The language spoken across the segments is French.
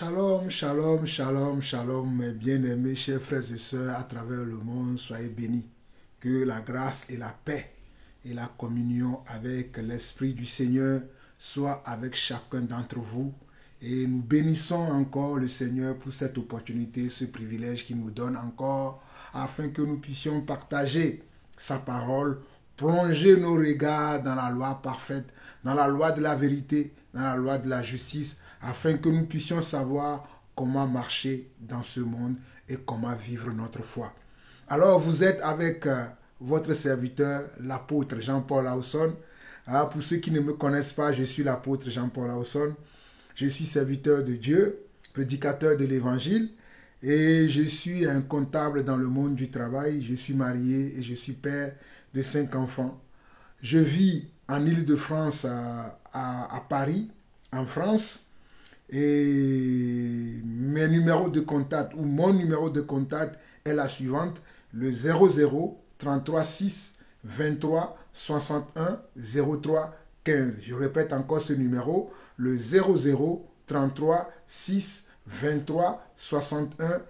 Shalom, shalom, shalom, shalom, mes bien-aimés, chers frères et sœurs à travers le monde, soyez bénis. Que la grâce et la paix et la communion avec l'Esprit du Seigneur soient avec chacun d'entre vous. Et nous bénissons encore le Seigneur pour cette opportunité, ce privilège qu'il nous donne encore, afin que nous puissions partager sa parole, plonger nos regards dans la loi parfaite, dans la loi de la vérité, dans la loi de la justice, afin que nous puissions savoir comment marcher dans ce monde et comment vivre notre foi. Alors vous êtes avec votre serviteur, l'apôtre Jean-Paul Lawson. Pour ceux qui ne me connaissent pas, je suis l'apôtre Jean-Paul Lawson. Je suis serviteur de Dieu, prédicateur de l'Évangile et je suis un comptable dans le monde du travail. Je suis marié et je suis père de 5 enfants. Je vis en Île-de-France à Paris, en France. Et mes numéros de contact ou mon numéro de contact est la suivante, le 00 33 6 23 61 03 15. Je répète encore ce numéro, le 00 33 6 23 61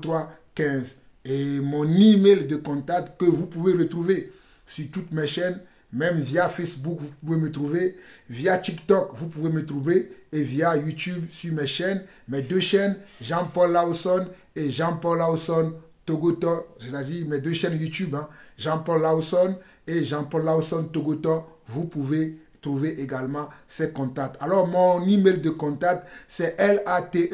03 15. Et mon email de contact que vous pouvez retrouver sur toutes mes chaînes, même via Facebook, vous pouvez me trouver, via TikTok, vous pouvez me trouver, et via YouTube sur mes chaînes, mes 2 chaînes, Jean-Paul Lawson et Jean-Paul Lawson Togoto, c'est-à-dire mes 2 chaînes YouTube, Jean-Paul Lawson et Jean-Paul Lawson Togoto, vous pouvez trouver également ces contacts. Alors, mon email de contact, c'est LATE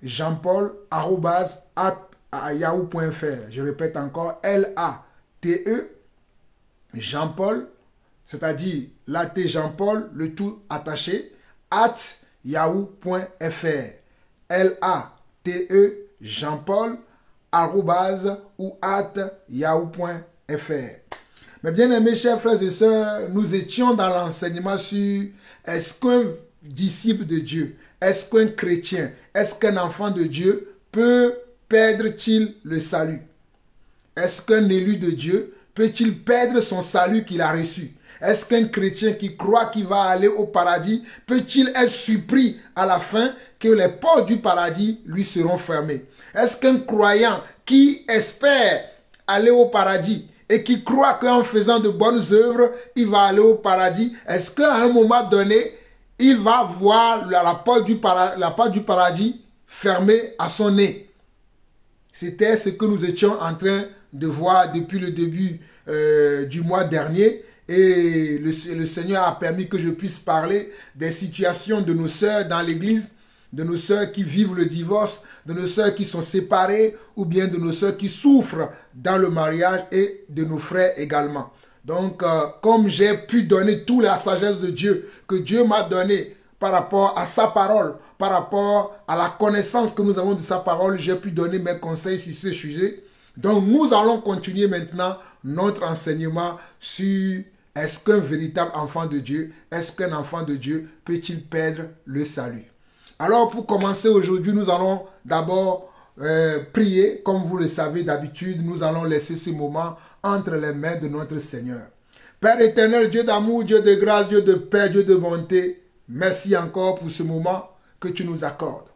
jeanpaul@yahoo.fr. Je répète encore, LATE Jean-Paul, c'est-à-dire laté Jean-Paul, le tout attaché, @yahoo.fr. LATE Jean-Paul, ou @yahoo.fr. Mes bien-aimés, chers frères et sœurs, nous étions dans l'enseignement sur est-ce qu'un disciple de Dieu, est-ce qu'un chrétien, est-ce qu'un enfant de Dieu peut perdre-t-il le salut? Est-ce qu'un élu de Dieu peut-il perdre son salut qu'il a reçu? Est-ce qu'un chrétien qui croit qu'il va aller au paradis peut-il être surpris à la fin que les portes du paradis lui seront fermées? Est-ce qu'un croyant qui espère aller au paradis et qui croit qu'en faisant de bonnes œuvres, il va aller au paradis, est-ce qu'à un moment donné, il va voir la porte du paradis fermée à son nez? C'était ce que nous étions en train de voir depuis le début du mois dernier. Et le Seigneur a permis que je puisse parler des situations de nos sœurs dans l'église, de nos sœurs qui vivent le divorce, de nos sœurs qui sont séparées ou bien de nos sœurs qui souffrent dans le mariage et de nos frères également. Donc, comme j'ai pu donner toute la sagesse de Dieu, que Dieu m'a donné par rapport à sa parole, par rapport à la connaissance que nous avons de sa parole, j'ai pu donner mes conseils sur ce sujet. Donc, nous allons continuer maintenant notre enseignement sur est-ce qu'un véritable enfant de Dieu, est-ce qu'un enfant de Dieu peut-il perdre le salut? Alors, pour commencer aujourd'hui, nous allons d'abord prier. Comme vous le savez d'habitude, nous allons laisser ce moment entre les mains de notre Seigneur. Père éternel, Dieu d'amour, Dieu de grâce, Dieu de paix, Dieu de bonté, merci encore pour ce moment que tu nous accordes.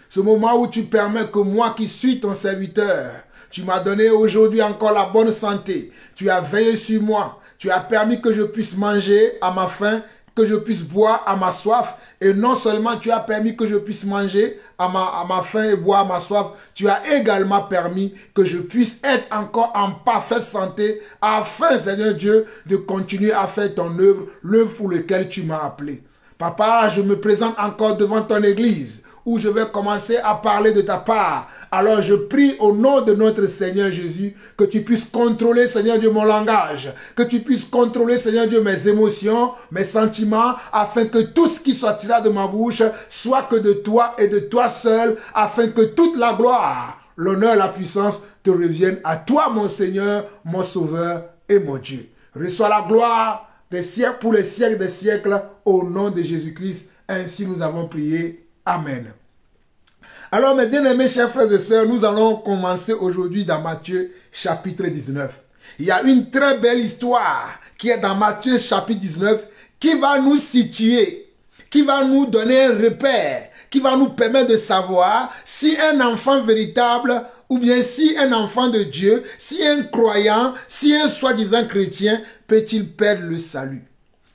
Ce moment où tu permets que moi qui suis ton serviteur, tu m'as donné aujourd'hui encore la bonne santé. Tu as veillé sur moi. Tu as permis que je puisse manger à ma faim, que je puisse boire à ma soif. Et non seulement tu as permis que je puisse manger à ma faim et boire à ma soif, tu as également permis que je puisse être encore en parfaite santé afin, Seigneur Dieu, de continuer à faire ton œuvre, l'œuvre pour laquelle tu m'as appelé. Papa, je me présente encore devant ton église où je vais commencer à parler de ta part. Alors je prie au nom de notre Seigneur Jésus que tu puisses contrôler, Seigneur Dieu, mon langage, que tu puisses contrôler, Seigneur Dieu, mes émotions, mes sentiments, afin que tout ce qui sortira de ma bouche soit que de toi et de toi seul, afin que toute la gloire, l'honneur, la puissance te reviennent à toi, mon Seigneur, mon Sauveur et mon Dieu. Reçois la gloire des siècles pour les siècles des siècles, au nom de Jésus-Christ. Ainsi nous avons prié. Amen. Alors, mes bien-aimés chers frères et sœurs, nous allons commencer aujourd'hui dans Matthieu chapitre 19. Il y a une très belle histoire qui est dans Matthieu chapitre 19 qui va nous situer, qui va nous donner un repère, qui va nous permettre de savoir si un enfant véritable ou bien si un enfant de Dieu, si un croyant, si un soi-disant chrétien peut-il perdre le salut.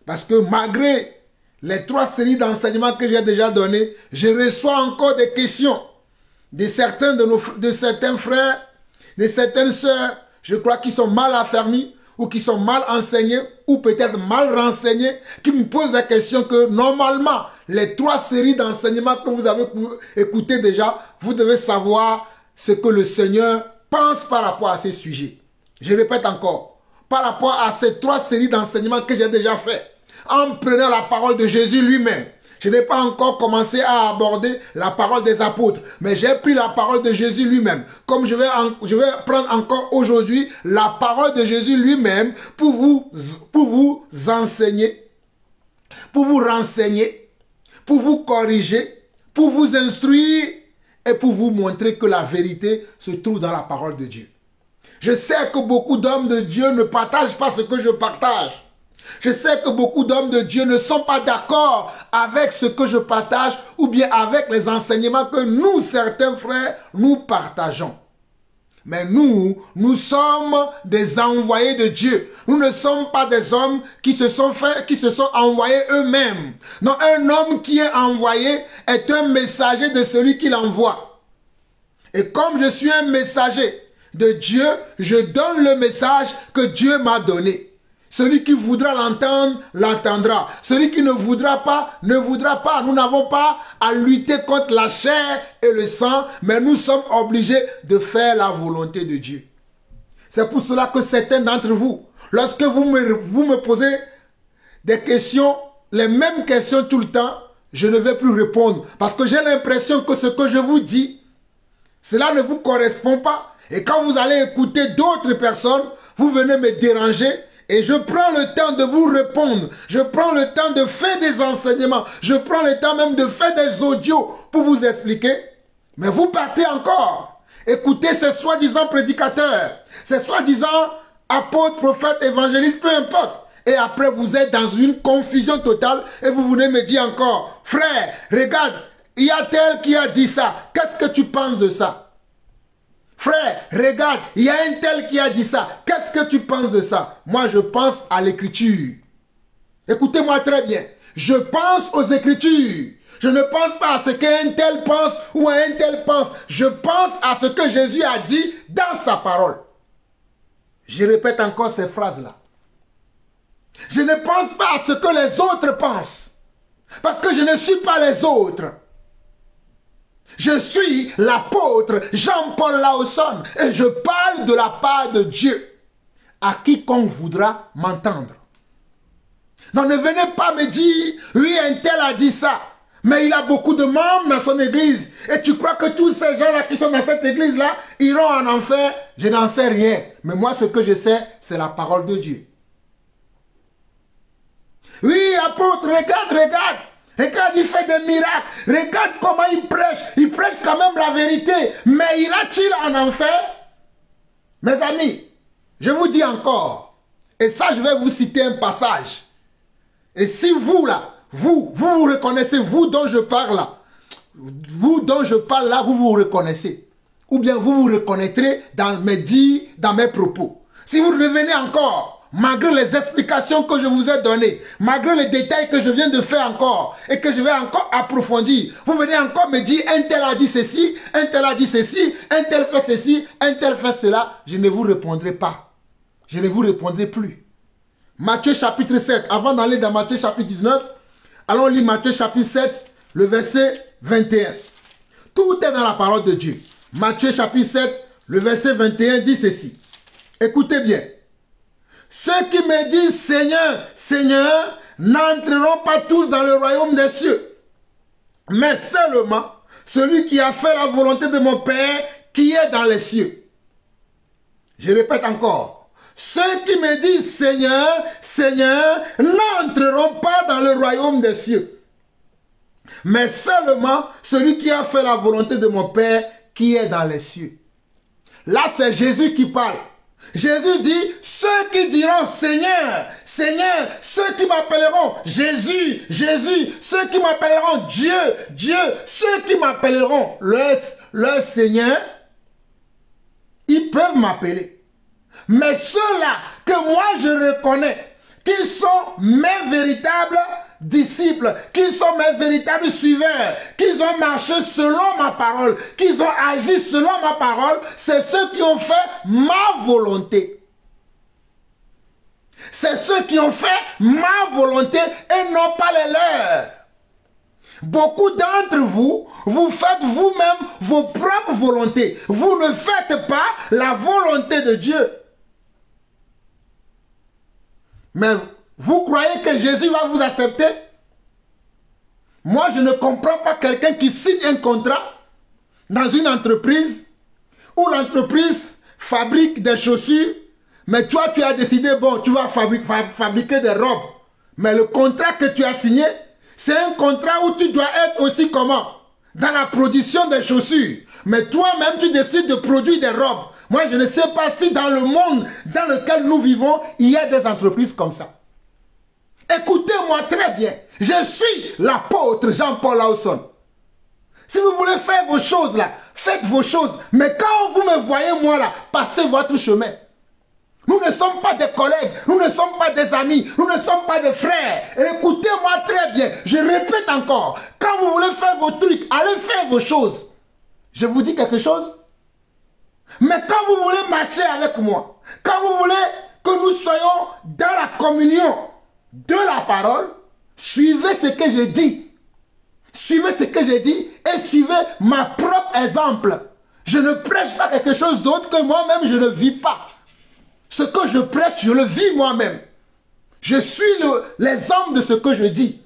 Parce que malgré les 3 séries d'enseignements que j'ai déjà donnés, je reçois encore des questions de certains frères, de certaines sœurs, je crois qu'ils sont mal affermis ou qui sont mal enseignés ou peut-être mal renseignés, qui me posent la question que normalement, les 3 séries d'enseignements que vous avez écoutés déjà, vous devez savoir ce que le Seigneur pense par rapport à ces sujets. Je répète encore, par rapport à ces 3 séries d'enseignements que j'ai déjà fait, en prenant la parole de Jésus lui-même. Je n'ai pas encore commencé à aborder la parole des apôtres, mais j'ai pris la parole de Jésus lui-même. Comme je vais prendre encore aujourd'hui la parole de Jésus lui-même pour vous enseigner, pour vous renseigner, pour vous corriger, pour vous instruire et pour vous montrer que la vérité se trouve dans la parole de Dieu. Je sais que beaucoup d'hommes de Dieu ne partagent pas ce que je partage. Je sais que beaucoup d'hommes de Dieu ne sont pas d'accord avec ce que je partage ou bien avec les enseignements que nous, certains frères, nous partageons. Mais nous sommes des envoyés de Dieu. Nous ne sommes pas des hommes qui se sont envoyés eux-mêmes. Non, un homme qui est envoyé est un messager de celui qui l'envoie. Et comme je suis un messager de Dieu, je donne le message que Dieu m'a donné. Celui qui voudra l'entendre, l'entendra. Celui qui ne voudra pas, ne voudra pas. Nous n'avons pas à lutter contre la chair et le sang, mais nous sommes obligés de faire la volonté de Dieu. C'est pour cela que certains d'entre vous, lorsque vous me posez des questions, les mêmes questions tout le temps, je ne vais plus répondre. Parce que j'ai l'impression que ce que je vous dis, cela ne vous correspond pas. Et quand vous allez écouter d'autres personnes, vous venez me déranger. Et je prends le temps de vous répondre. Je prends le temps de faire des enseignements. Je prends le temps même de faire des audios pour vous expliquer. Mais vous partez encore. Écoutez ces soi-disant prédicateurs, ces soi-disant apôtres, prophètes, évangélistes, peu importe. Et après, vous êtes dans une confusion totale et vous venez me dire encore, frère, regarde, il y a tel qui a dit ça. Qu'est-ce que tu penses de ça? Frère, regarde, il y a un tel qui a dit ça. Qu'est-ce que tu penses de ça? Moi, je pense à l'écriture. Écoutez-moi très bien. Je pense aux écritures. Je ne pense pas à ce qu'un tel pense ou un tel pense. Je pense à ce que Jésus a dit dans sa parole. Je répète encore ces phrases-là. Je ne pense pas à ce que les autres pensent. Parce que je ne suis pas les autres. Je suis l'apôtre Jean-Paul Lawson et je parle de la part de Dieu à quiconque voudra m'entendre. Non, ne venez pas me dire, oui, un tel a dit ça, mais il a beaucoup de membres dans son église. Et tu crois que tous ces gens-là qui sont dans cette église-là iront en enfer? Je n'en sais rien. Mais moi, ce que je sais, c'est la parole de Dieu. Oui, apôtre, regarde. Regarde, il fait des miracles. Regarde comment il prêche. Il prêche quand même la vérité. Mais ira-t-il en enfer? Mes amis, je vous dis encore, et ça je vais vous citer un passage. Et si vous là, vous reconnaissez, vous dont je parle là, vous dont je parle là, vous vous reconnaissez. Ou bien vous vous reconnaîtrez dans mes dits, dans mes propos. Si vous revenez encore, malgré les explications que je vous ai données, malgré les détails que je viens de faire encore, et que je vais encore approfondir, vous venez encore me dire, un tel a dit ceci, un tel a dit ceci, un tel fait ceci, un tel fait cela, je ne vous répondrai pas. Je ne vous répondrai plus. Matthieu chapitre 7, avant d'aller dans Matthieu chapitre 19, allons lire Matthieu chapitre 7, le verset 21. Tout est dans la parole de Dieu. Matthieu chapitre 7, le verset 21 dit ceci. Écoutez bien. Ceux qui me disent Seigneur, Seigneur, n'entreront pas tous dans le royaume des cieux, mais seulement celui qui a fait la volonté de mon Père qui est dans les cieux. Je répète encore. Ceux qui me disent Seigneur, Seigneur, n'entreront pas dans le royaume des cieux, mais seulement celui qui a fait la volonté de mon Père qui est dans les cieux. Là, c'est Jésus qui parle. Jésus dit, ceux qui diront Seigneur, Seigneur, ceux qui m'appelleront Jésus, Jésus, ceux qui m'appelleront Dieu, Dieu, ceux qui m'appelleront leur Seigneur, ils peuvent m'appeler. Mais ceux-là que moi je reconnais qu'ils sont mes véritables disciples, qu'ils sont mes véritables suiveurs, qu'ils ont marché selon ma parole, qu'ils ont agi selon ma parole, c'est ceux qui ont fait ma volonté. C'est ceux qui ont fait ma volonté et non pas les leurs. Beaucoup d'entre vous, vous faites vous-même vos propres volontés. Vous ne faites pas la volonté de Dieu. Mais vous croyez que Jésus va vous accepter? Moi, je ne comprends pas quelqu'un qui signe un contrat dans une entreprise où l'entreprise fabrique des chaussures, mais toi, tu as décidé, bon, tu vas fabriquer des robes. Mais le contrat que tu as signé, c'est un contrat où tu dois être aussi comment? Dans la production des chaussures. Mais toi-même, tu décides de produire des robes. Moi, je ne sais pas si dans le monde dans lequel nous vivons, il y a des entreprises comme ça. Écoutez-moi très bien. Je suis l'apôtre Jean-Paul Lawson. Si vous voulez faire vos choses là, faites vos choses. Mais quand vous me voyez moi là, passez votre chemin. Nous ne sommes pas des collègues, nous ne sommes pas des amis, nous ne sommes pas des frères. Écoutez-moi très bien. Je répète encore. Quand vous voulez faire vos trucs, allez faire vos choses. Je vous dis quelque chose. Mais quand vous voulez marcher avec moi, quand vous voulez que nous soyons dans la communion de la parole, suivez ce que je dis. Suivez ce que je dis et suivez ma propre exemple. Je ne prêche pas quelque chose d'autre que moi-même je ne vis pas. Ce que je prêche, je le vis moi-même. Je suis l'exemple de ce que je dis.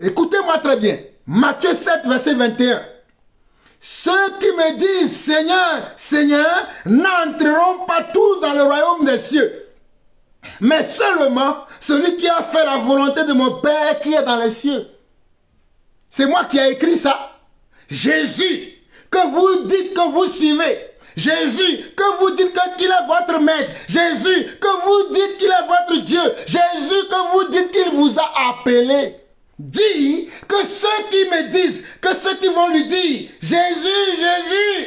Écoutez-moi très bien. Matthieu 7, verset 21. Ceux qui me disent Seigneur, Seigneur, n'entreront pas tous dans le royaume des cieux, mais seulement celui qui a fait la volonté de mon Père qui est dans les cieux. C'est moi qui ai écrit ça. Jésus, que vous dites que vous suivez. Jésus, que vous dites qu'il est votre maître. Jésus, que vous dites qu'il est votre Dieu. Jésus, que vous dites qu'il vous a appelé. Dit que ceux qui me disent, que ceux qui vont lui dire, Jésus, Jésus,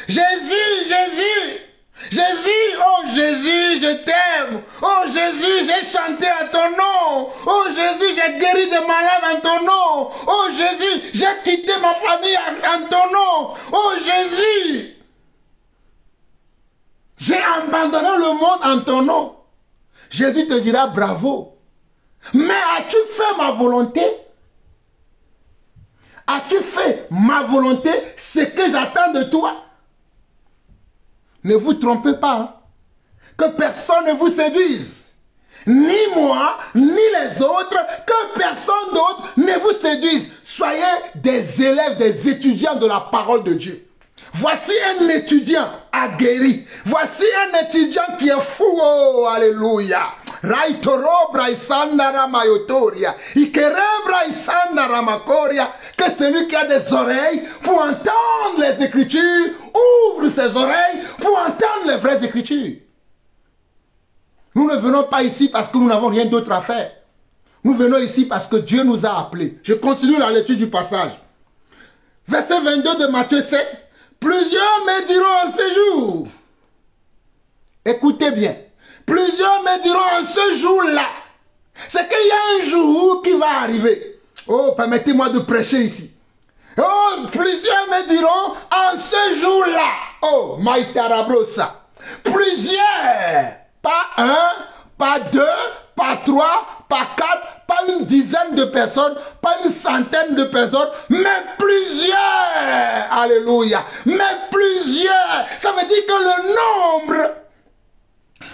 Jésus, Jésus, Jésus, oh Jésus, je t'aime. Oh Jésus, j'ai chanté à ton nom. Oh Jésus, j'ai guéri des malades en ton nom. Oh Jésus, j'ai quitté ma famille en ton nom. Oh Jésus, j'ai abandonné le monde en ton nom. Jésus te dira bravo. Mais as-tu fait ma volonté? As-tu fait ma volonté, ce que j'attends de toi? Ne vous trompez pas, hein? Que personne ne vous séduise. Ni moi, ni les autres, que personne d'autre ne vous séduise. Soyez des élèves, des étudiants de la parole de Dieu. Voici un étudiant aguerri. Voici un étudiant qui est fou. Oh, alléluia. Que celui qui a des oreilles pour entendre les Écritures, ouvre ses oreilles pour entendre les vraies Écritures. Nous ne venons pas ici parce que nous n'avons rien d'autre à faire. Nous venons ici parce que Dieu nous a appelés. Je continue la lecture du passage. Verset 22 de Matthieu 7. Plusieurs me diront en ce jour. Écoutez bien. Plusieurs me diront en ce jour-là. C'est qu'il y a un jour qui va arriver. Oh, permettez-moi de prêcher ici. Oh, plusieurs me diront en ce jour-là. Oh, Maïtarabrosa. Plusieurs. Pas un, pas deux, pas trois, pas quatre, pas une dizaine de personnes, pas une centaine de personnes, mais plusieurs. Alléluia. Mais plusieurs. Ça veut dire que le nombre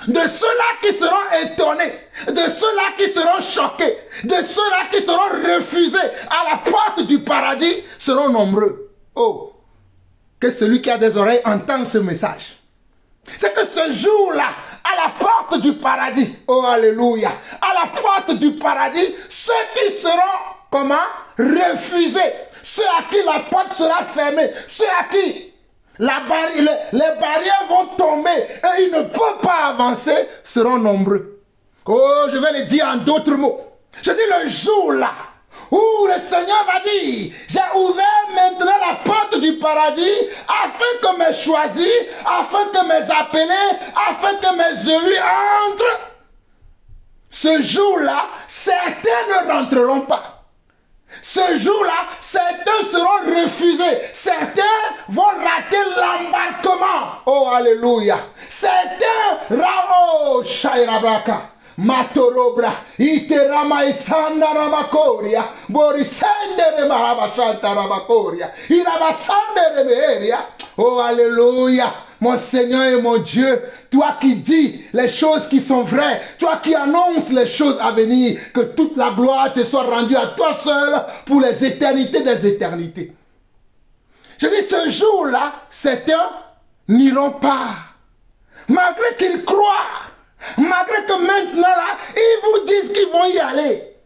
de ceux-là qui seront étonnés, de ceux-là qui seront choqués, de ceux-là qui seront refusés à la porte du paradis seront nombreux. Oh, que celui qui a des oreilles entende ce message. C'est que ce jour-là, à la porte du paradis, oh alléluia, à la porte du paradis, ceux qui seront, comment, refusés, ceux à qui la porte sera fermée, ceux à qui Les barrières vont tomber et ils ne peuvent pas avancer, seront nombreux. Oh, je vais le dire en d'autres mots. Je dis le jour là où le Seigneur va dire, j'ai ouvert maintenant la porte du paradis afin que mes choisis, afin que mes appelés, afin que mes élus entrent. Ce jour-là, certains ne rentreront pas. Ce jour-là, certains seront refusés. Certains vont rater l'embarquement. Oh, alléluia. Certains, oh, Shairabaka. Matorobra, Iterama Isanda Rabakoria, Borisende Mahabashanta Rabakoria, Irabasande Remeria. Oh, alléluia. Mon Seigneur et mon Dieu, toi qui dis les choses qui sont vraies, toi qui annonces les choses à venir, que toute la gloire te soit rendue à toi seul pour les éternités des éternités. Je dis, ce jour-là, certains n'iront pas, malgré qu'ils croient, malgré que maintenant là, ils vous disent qu'ils vont y aller.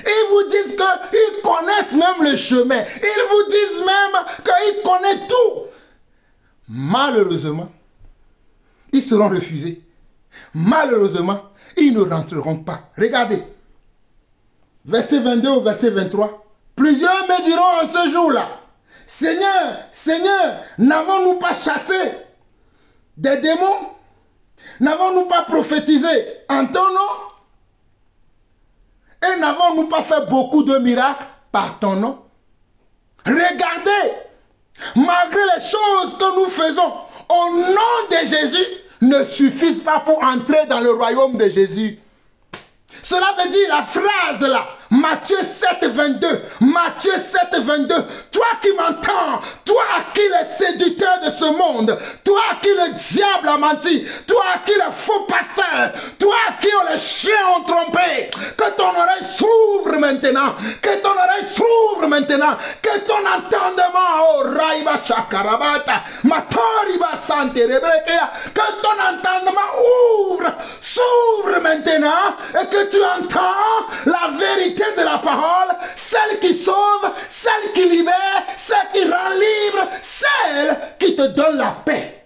Ils vous disent qu'ils connaissent même le chemin. Ils vous disent même qu'ils connaissent tout. Malheureusement, ils seront refusés. Malheureusement, ils ne rentreront pas. Regardez, verset 22 au verset 23. Plusieurs me diront en ce jour-là, Seigneur, Seigneur, n'avons-nous pas chassé des démons? N'avons-nous pas prophétisé en ton nom? Et n'avons-nous pas fait beaucoup de miracles par ton nom? Regardez, malgré les choses que nous faisons au nom de Jésus, ne suffisent pas pour entrer dans le royaume de Jésus. Cela veut dire la phrase là, Matthieu 7, 22. Matthieu 7, 22. Toi qui m'entends, toi à qui les séducteurs de ce monde, toi à qui le diable a menti, toi à qui les faux pasteurs, toi à qui les chiens ont trompé, que ton oreille s'ouvre maintenant, que ton oreille s'ouvre maintenant, que ton entendement, oh Raïba Chakarabata, Matoriba Sante Rebekea, que ton entendement s'ouvre maintenant, et que tu entends la vérité de la parole, celle qui sauve, celle qui libère, celle qui rend libre, celle qui te donne la paix.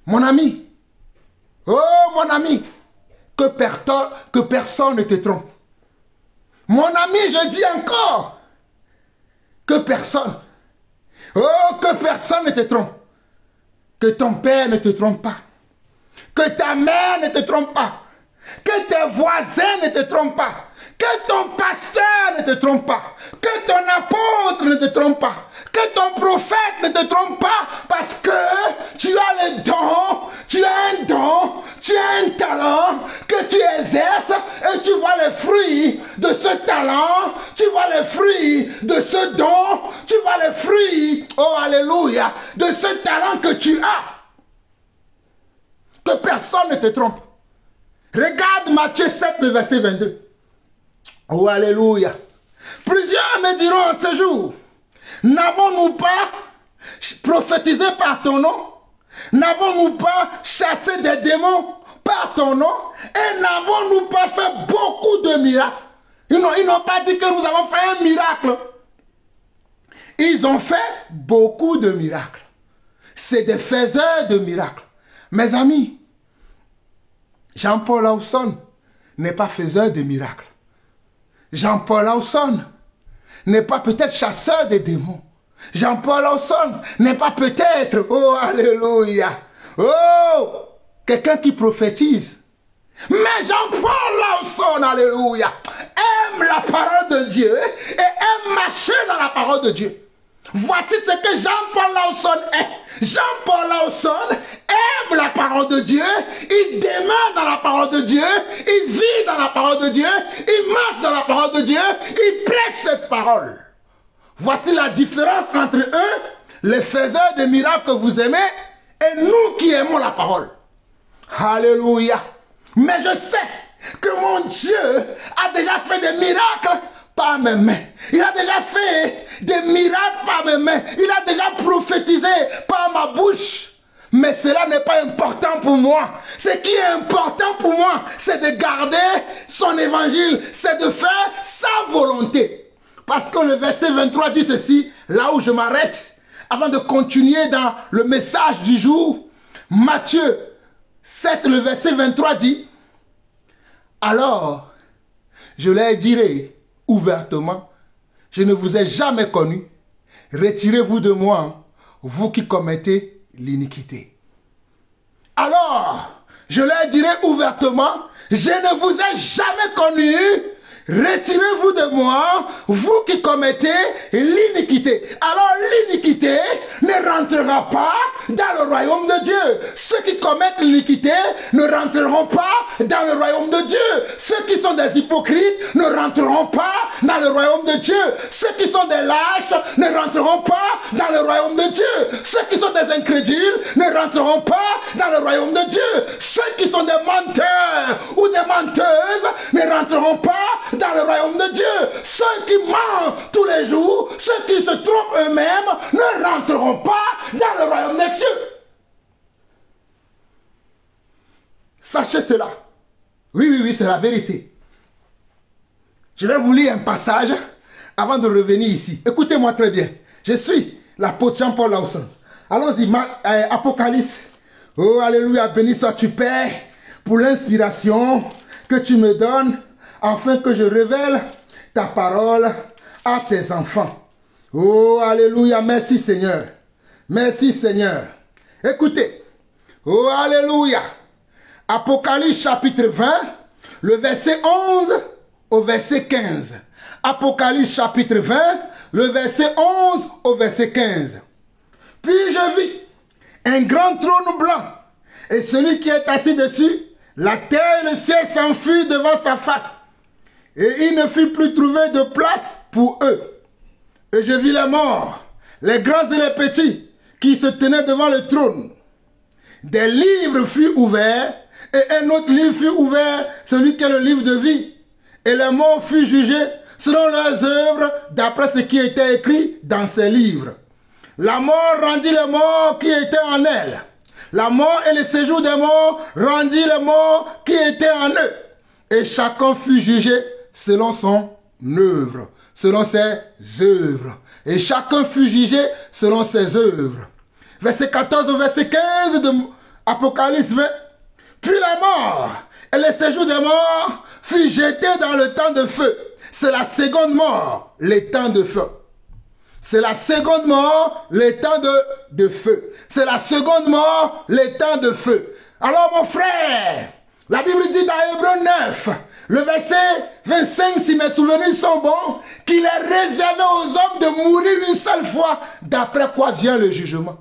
Mon ami, oh mon ami, que personne ne te trompe. Mon ami, je dis encore, que personne ne te trompe. Que ton père ne te trompe pas. Que ta mère ne te trompe pas. Que tes voisins ne te trompent pas. Que ton pasteur ne te trompe pas. Que ton apôtre ne te trompe pas. Que ton prophète ne te trompe pas. Parce que tu as le don, tu as un don, tu as un talent que tu exerces et tu vois les fruits de ce talent, tu vois les fruits de ce don, tu vois les fruits, oh alléluia, de ce talent que tu as. Que personne ne te trompe. Regarde Matthieu 7, le verset 22. Oh, alléluia. Plusieurs me diront en ce jour, n'avons-nous pas prophétisé par ton nom? N'avons-nous pas chassé des démons par ton nom? Et n'avons-nous pas fait beaucoup de miracles? Ils n'ont pas dit que nous avons fait un miracle. Ils ont fait beaucoup de miracles. C'est des faiseurs de miracles. Mes amis, Jean-Paul Lawson n'est pas faiseur de miracles. Jean-Paul Lawson n'est pas peut-être chasseur de démons. Jean-Paul Lawson n'est pas peut-être, oh alléluia, oh, quelqu'un qui prophétise. Mais Jean-Paul Lawson, alléluia, aime la parole de Dieu et aime marcher dans la parole de Dieu. Voici ce que Jean-Paul Lawson est. Jean-Paul Lawson aime la parole de Dieu, il demeure dans la parole de Dieu, il vit dans la parole de Dieu, il marche dans la parole de Dieu, il prêche cette parole. Voici la différence entre eux, les faiseurs de miracles que vous aimez, et nous qui aimons la parole. Alléluia. Mais je sais que mon Dieu a déjà fait des miracles par mes mains. Il a déjà fait des miracles par mes mains. Il a déjà prophétisé par ma bouche. Mais cela n'est pas important pour moi. Ce qui est important pour moi, c'est de garder son évangile. C'est de faire sa volonté. Parce que le verset 23 dit ceci, là où je m'arrête. avant de continuer dans le message du jour, Matthieu 7, le verset 23 dit, « Alors, je leur dirai ouvertement, je ne vous ai jamais connu, retirez-vous de moi, vous qui commettez l'iniquité. » Alors, je leur dirai ouvertement, je ne vous ai jamais connu, retirez-vous de moi, vous qui commettez l'iniquité. Alors l'iniquité ne rentrera pas dans le royaume de Dieu. Ceux qui commettent l'iniquité ne rentreront pas dans le royaume de Dieu. Ceux qui sont des hypocrites ne rentreront pas dans le royaume de Dieu. Ceux qui sont des lâches ne rentreront pas dans le royaume de Dieu. Ceux qui sont des incrédules ne rentreront pas dans le royaume de Dieu. Ceux qui sont des menteurs ou des menteuses ne rentreront pas dans le royaume de Dieu. Ceux qui mentent tous les jours, ceux qui se trompent eux-mêmes, ne rentreront pas dans le royaume des cieux. Sachez cela. Oui, c'est la vérité. Je vais vous lire un passage avant de revenir ici. Écoutez-moi très bien. Je suis l'apôtre Jean-Paul Lawson. Allons-y, Apocalypse. Oh, alléluia, béni sois-tu, Père, pour l'inspiration que tu me donnes, afin que je révèle ta parole à tes enfants. Oh, alléluia, merci Seigneur. Merci Seigneur. Écoutez. Oh, alléluia. Apocalypse chapitre 20, le verset 11 au verset 15. Apocalypse chapitre 20, le verset 11 au verset 15. Puis je vis un grand trône blanc, et celui qui est assis dessus, la terre et le ciel s'enfuient devant sa face. Et il ne fut plus trouvé de place pour eux. Et je vis les morts, les grands et les petits, qui se tenaient devant le trône. Des livres furent ouverts, et un autre livre fut ouvert, celui qui est le livre de vie. Et les morts furent jugés selon leurs œuvres, d'après ce qui était écrit dans ces livres. La mort rendit les morts qui étaient en elle. La mort et le séjour des morts rendit les morts qui étaient en eux. Et chacun fut jugé selon son œuvre, selon ses œuvres. Et chacun fut jugé selon ses œuvres. Verset 14 au verset 15 de Apocalypse 20. Puis la mort et le séjour des morts fut jeté dans le temps de feu. C'est la seconde mort, le temps de feu. C'est la seconde mort, le temps de feu. C'est la seconde mort, le temps de feu. Alors mon frère, la Bible dit dans Hébreux 9, le verset 25, si mes souvenirs sont bons, qu'il est réservé aux hommes de mourir une seule fois, d'après quoi vient le jugement.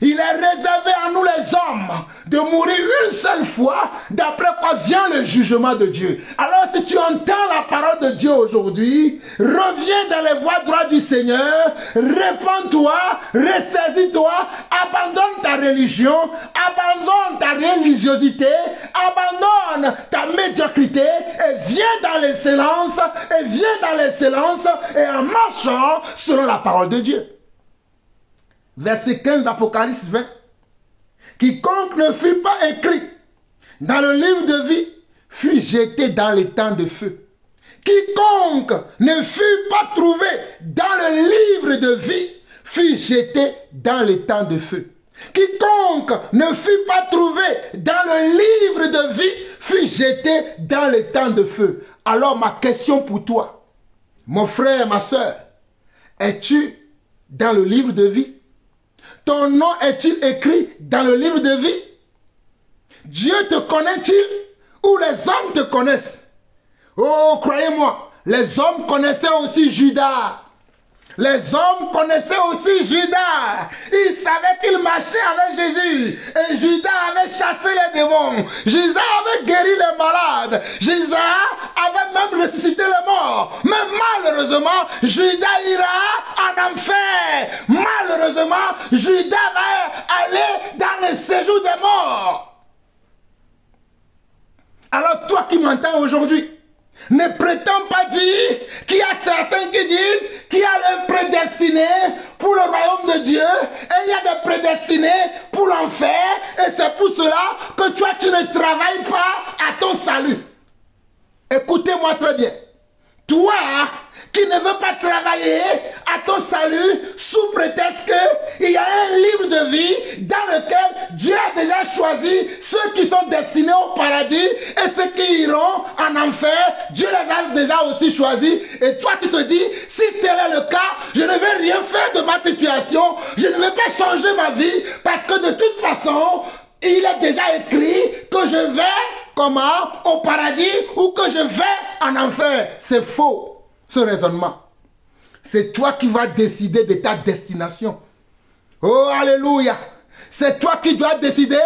Il est réservé à nous les hommes de mourir une seule fois, d'après quoi vient le jugement de Dieu. Alors si tu entends la parole de Dieu aujourd'hui, reviens dans les voies droites du Seigneur, répands-toi, ressaisis-toi, abandonne ta religion, abandonne ta religiosité, abandonne ta médiocrité et viens dans l'excellence, et en marchant selon la parole de Dieu. Verset 15 d'Apocalypse 20. Quiconque ne fut pas écrit dans le livre de vie fut jeté dans les temps de feu. Quiconque ne fut pas trouvé dans le livre de vie fut jeté dans les temps de feu. Quiconque ne fut pas trouvé dans le livre de vie fut jeté dans les temps de feu. Alors ma question pour toi, mon frère, ma soeur, es-tu dans le livre de vie? Ton nom est-il écrit dans le livre de vie? Dieu te connaît-il ou les hommes te connaissent? Oh, croyez-moi, les hommes connaissaient aussi Judas. Les hommes connaissaient aussi Judas. Ils savaient qu'il marchait avec Jésus. Et Judas avait chassé les démons. Judas avait guéri les malades. Judas avait même ressuscité les morts. Mais malheureusement, Judas ira en enfer. Malheureusement, Judas va aller dans le séjour des morts. Alors toi qui m'entends aujourd'hui, ne prétends pas dire qu'il y a certains qui disent qu'il y a les prédestinés pour le royaume de Dieu et il y a des prédestinés pour l'enfer et c'est pour cela que toi tu ne travailles pas à ton salut. Écoutez-moi très bien. Toi qui ne veux pas travailler à ton salut sous prétexte qu'il y a un livre de vie dans lequel Dieu a déjà choisi ceux qui sont destinés au paradis et ceux qui iront en enfer. Dieu les a déjà aussi choisis. Et toi, tu te dis, si tel est le cas, je ne vais rien faire de ma situation. Je ne vais pas changer ma vie parce que de toute façon, il est déjà écrit que je vais, comment, au paradis ou que je vais en enfer. C'est faux, ce raisonnement. C'est toi qui vas décider de ta destination. Oh, alléluia. C'est toi qui dois décider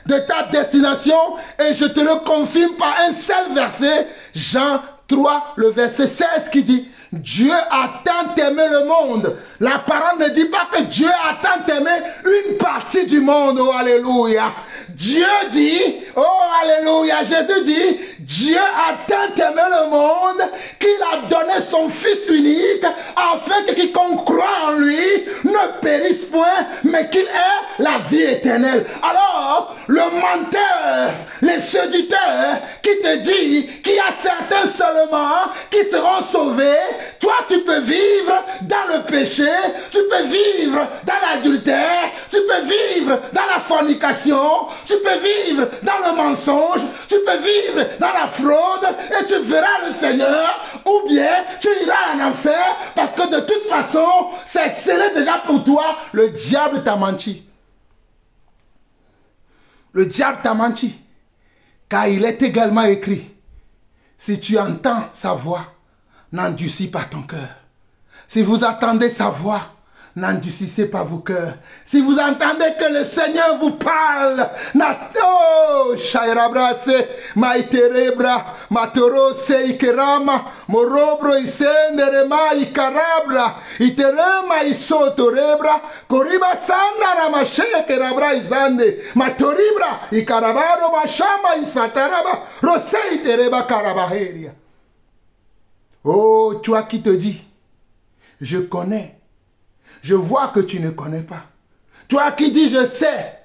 de ta destination et je te le confirme par un seul verset, Jean 3, le verset 16 qui dit, Dieu a tant aimé le monde. La parole ne dit pas que Dieu a tant aimé une partie du monde. Oh, alléluia. Dieu dit, oh, alléluia. Jésus dit, Dieu a tant aimé le monde qu'il a donné son Fils unique afin que quiconque croit en lui ne périsse point, mais qu'il ait la vie éternelle. Alors, le menteur, les séducteurs qui te dit qu'il y a certains seulement qui seront sauvés, toi tu peux vivre dans le péché, tu peux vivre dans l'adultère, tu peux vivre dans la fornication, tu peux vivre dans le mensonge, tu peux vivre dans la fraude et tu verras le Seigneur, ou bien tu iras en enfer parce que de toute façon, c'est scellé déjà pour toi, le diable t'a menti. Le diable t'a menti, car il est également écrit, si tu entends sa voix, n'endurcis pas ton cœur. Si vous attendez sa voix, n'endurcissez pas vos cœurs. Si vous entendez que le Seigneur vous parle, oh, Shairabrase, Maiterebra, Matorose, Ikerama, Morobro, Isenderema, Ikarabra, Iterema, Isotorebra, Koriba Sana, Ramashe, Kerabra, Izande, Matoribra, Ikarabaro, Mashama, Isataraba, Rose, Itereba, Karabaheria. Oh, toi qui te dis, je connais. Je vois que tu ne connais pas. Toi qui dis je sais,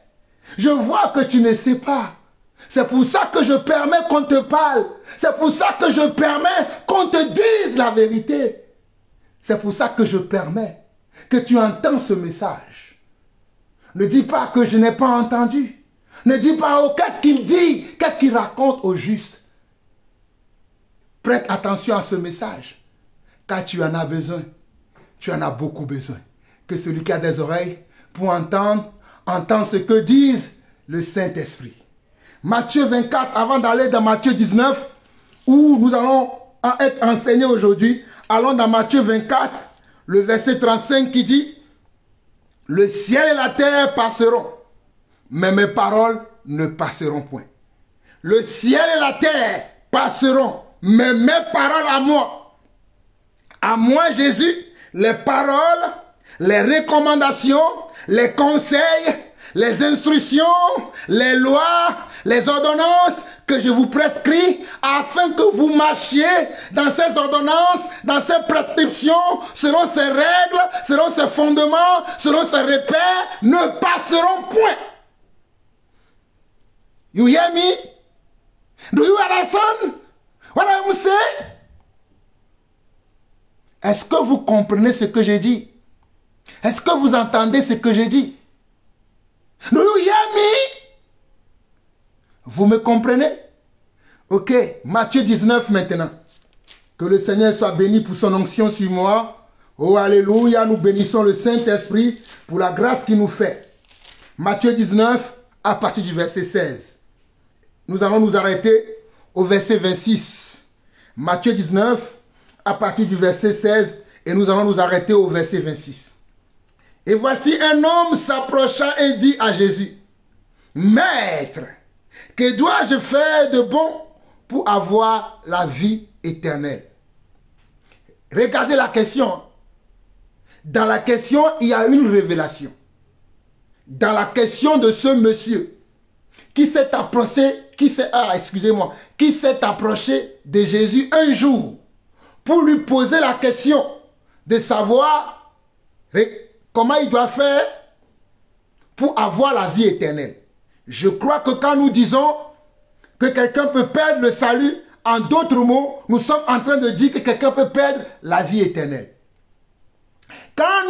je vois que tu ne sais pas. C'est pour ça que je permets qu'on te parle. C'est pour ça que je permets qu'on te dise la vérité. C'est pour ça que je permets que tu entends ce message. Ne dis pas que je n'ai pas entendu. Ne dis pas, oh, qu'est-ce qu'il dit, qu'est-ce qu'il raconte au juste. Prête attention à ce message, car tu en as besoin. Tu en as beaucoup besoin. Que celui qui a des oreilles pour entendre, entend ce que dise le Saint-Esprit. Matthieu 24, avant d'aller dans Matthieu 19, où nous allons être enseignés aujourd'hui, allons dans Matthieu 24, le verset 35 qui dit, « Le ciel et la terre passeront, mais mes paroles ne passeront point. Le ciel et la terre passeront, mais mes paroles à moi Jésus, les paroles, les recommandations, les conseils, les instructions, les lois, les ordonnances que je vous prescris afin que vous marchiez dans ces ordonnances, dans ces prescriptions, selon ces règles, selon ces fondements, selon ces repères, ne passeront point. You hear me? Do you understand what I'm saying? Est-ce que vous comprenez ce que j'ai dit? Est-ce que vous entendez ce que j'ai dit? Do you hear me? Vous me comprenez? Ok, Matthieu 19 maintenant. Que le Seigneur soit béni pour son onction sur moi. Oh, alléluia, nous bénissons le Saint-Esprit pour la grâce qu'il nous fait. Matthieu 19, à partir du verset 16. Nous allons nous arrêter au verset 26. Matthieu 19, à partir du verset 16, et nous allons nous arrêter au verset 26. Et voici un homme s'approcha et dit à Jésus, « Maître, que dois-je faire de bon pour avoir la vie éternelle ?» Regardez la question. Dans la question, il y a une révélation. Dans la question de ce monsieur qui s'est approché, qui s'est approché de Jésus un jour pour lui poser la question de savoir comment il doit faire pour avoir la vie éternelle. Je crois que quand nous disons que quelqu'un peut perdre le salut, en d'autres mots, nous sommes en train de dire que quelqu'un peut perdre la vie éternelle.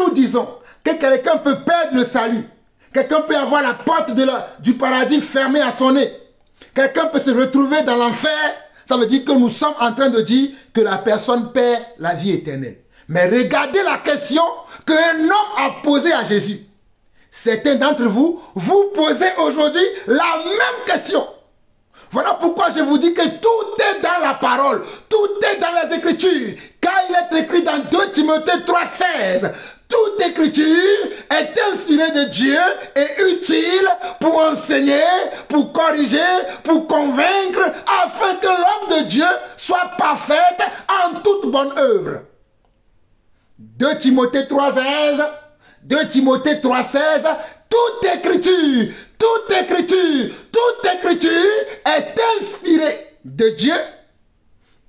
nous disons que quelqu'un peut perdre le salut, quelqu'un peut avoir la porte du paradis fermée à son nez, quelqu'un peut se retrouver dans l'enfer, ça veut dire que nous sommes en train de dire que la personne perd la vie éternelle. Mais regardez la question qu'un homme a posée à Jésus. Certains d'entre vous, vous posez aujourd'hui la même question. Voilà pourquoi je vous dis que tout est dans la parole, tout est dans les Écritures. Car il est écrit dans 2 Timothée 3,16, toute Écriture est inspirée de Dieu et utile pour enseigner, pour corriger, pour convaincre, afin que l'homme de Dieu soit parfait en toute bonne œuvre. 2 Timothée 3,16, 2 Timothée 3,16, toute écriture est inspirée de Dieu,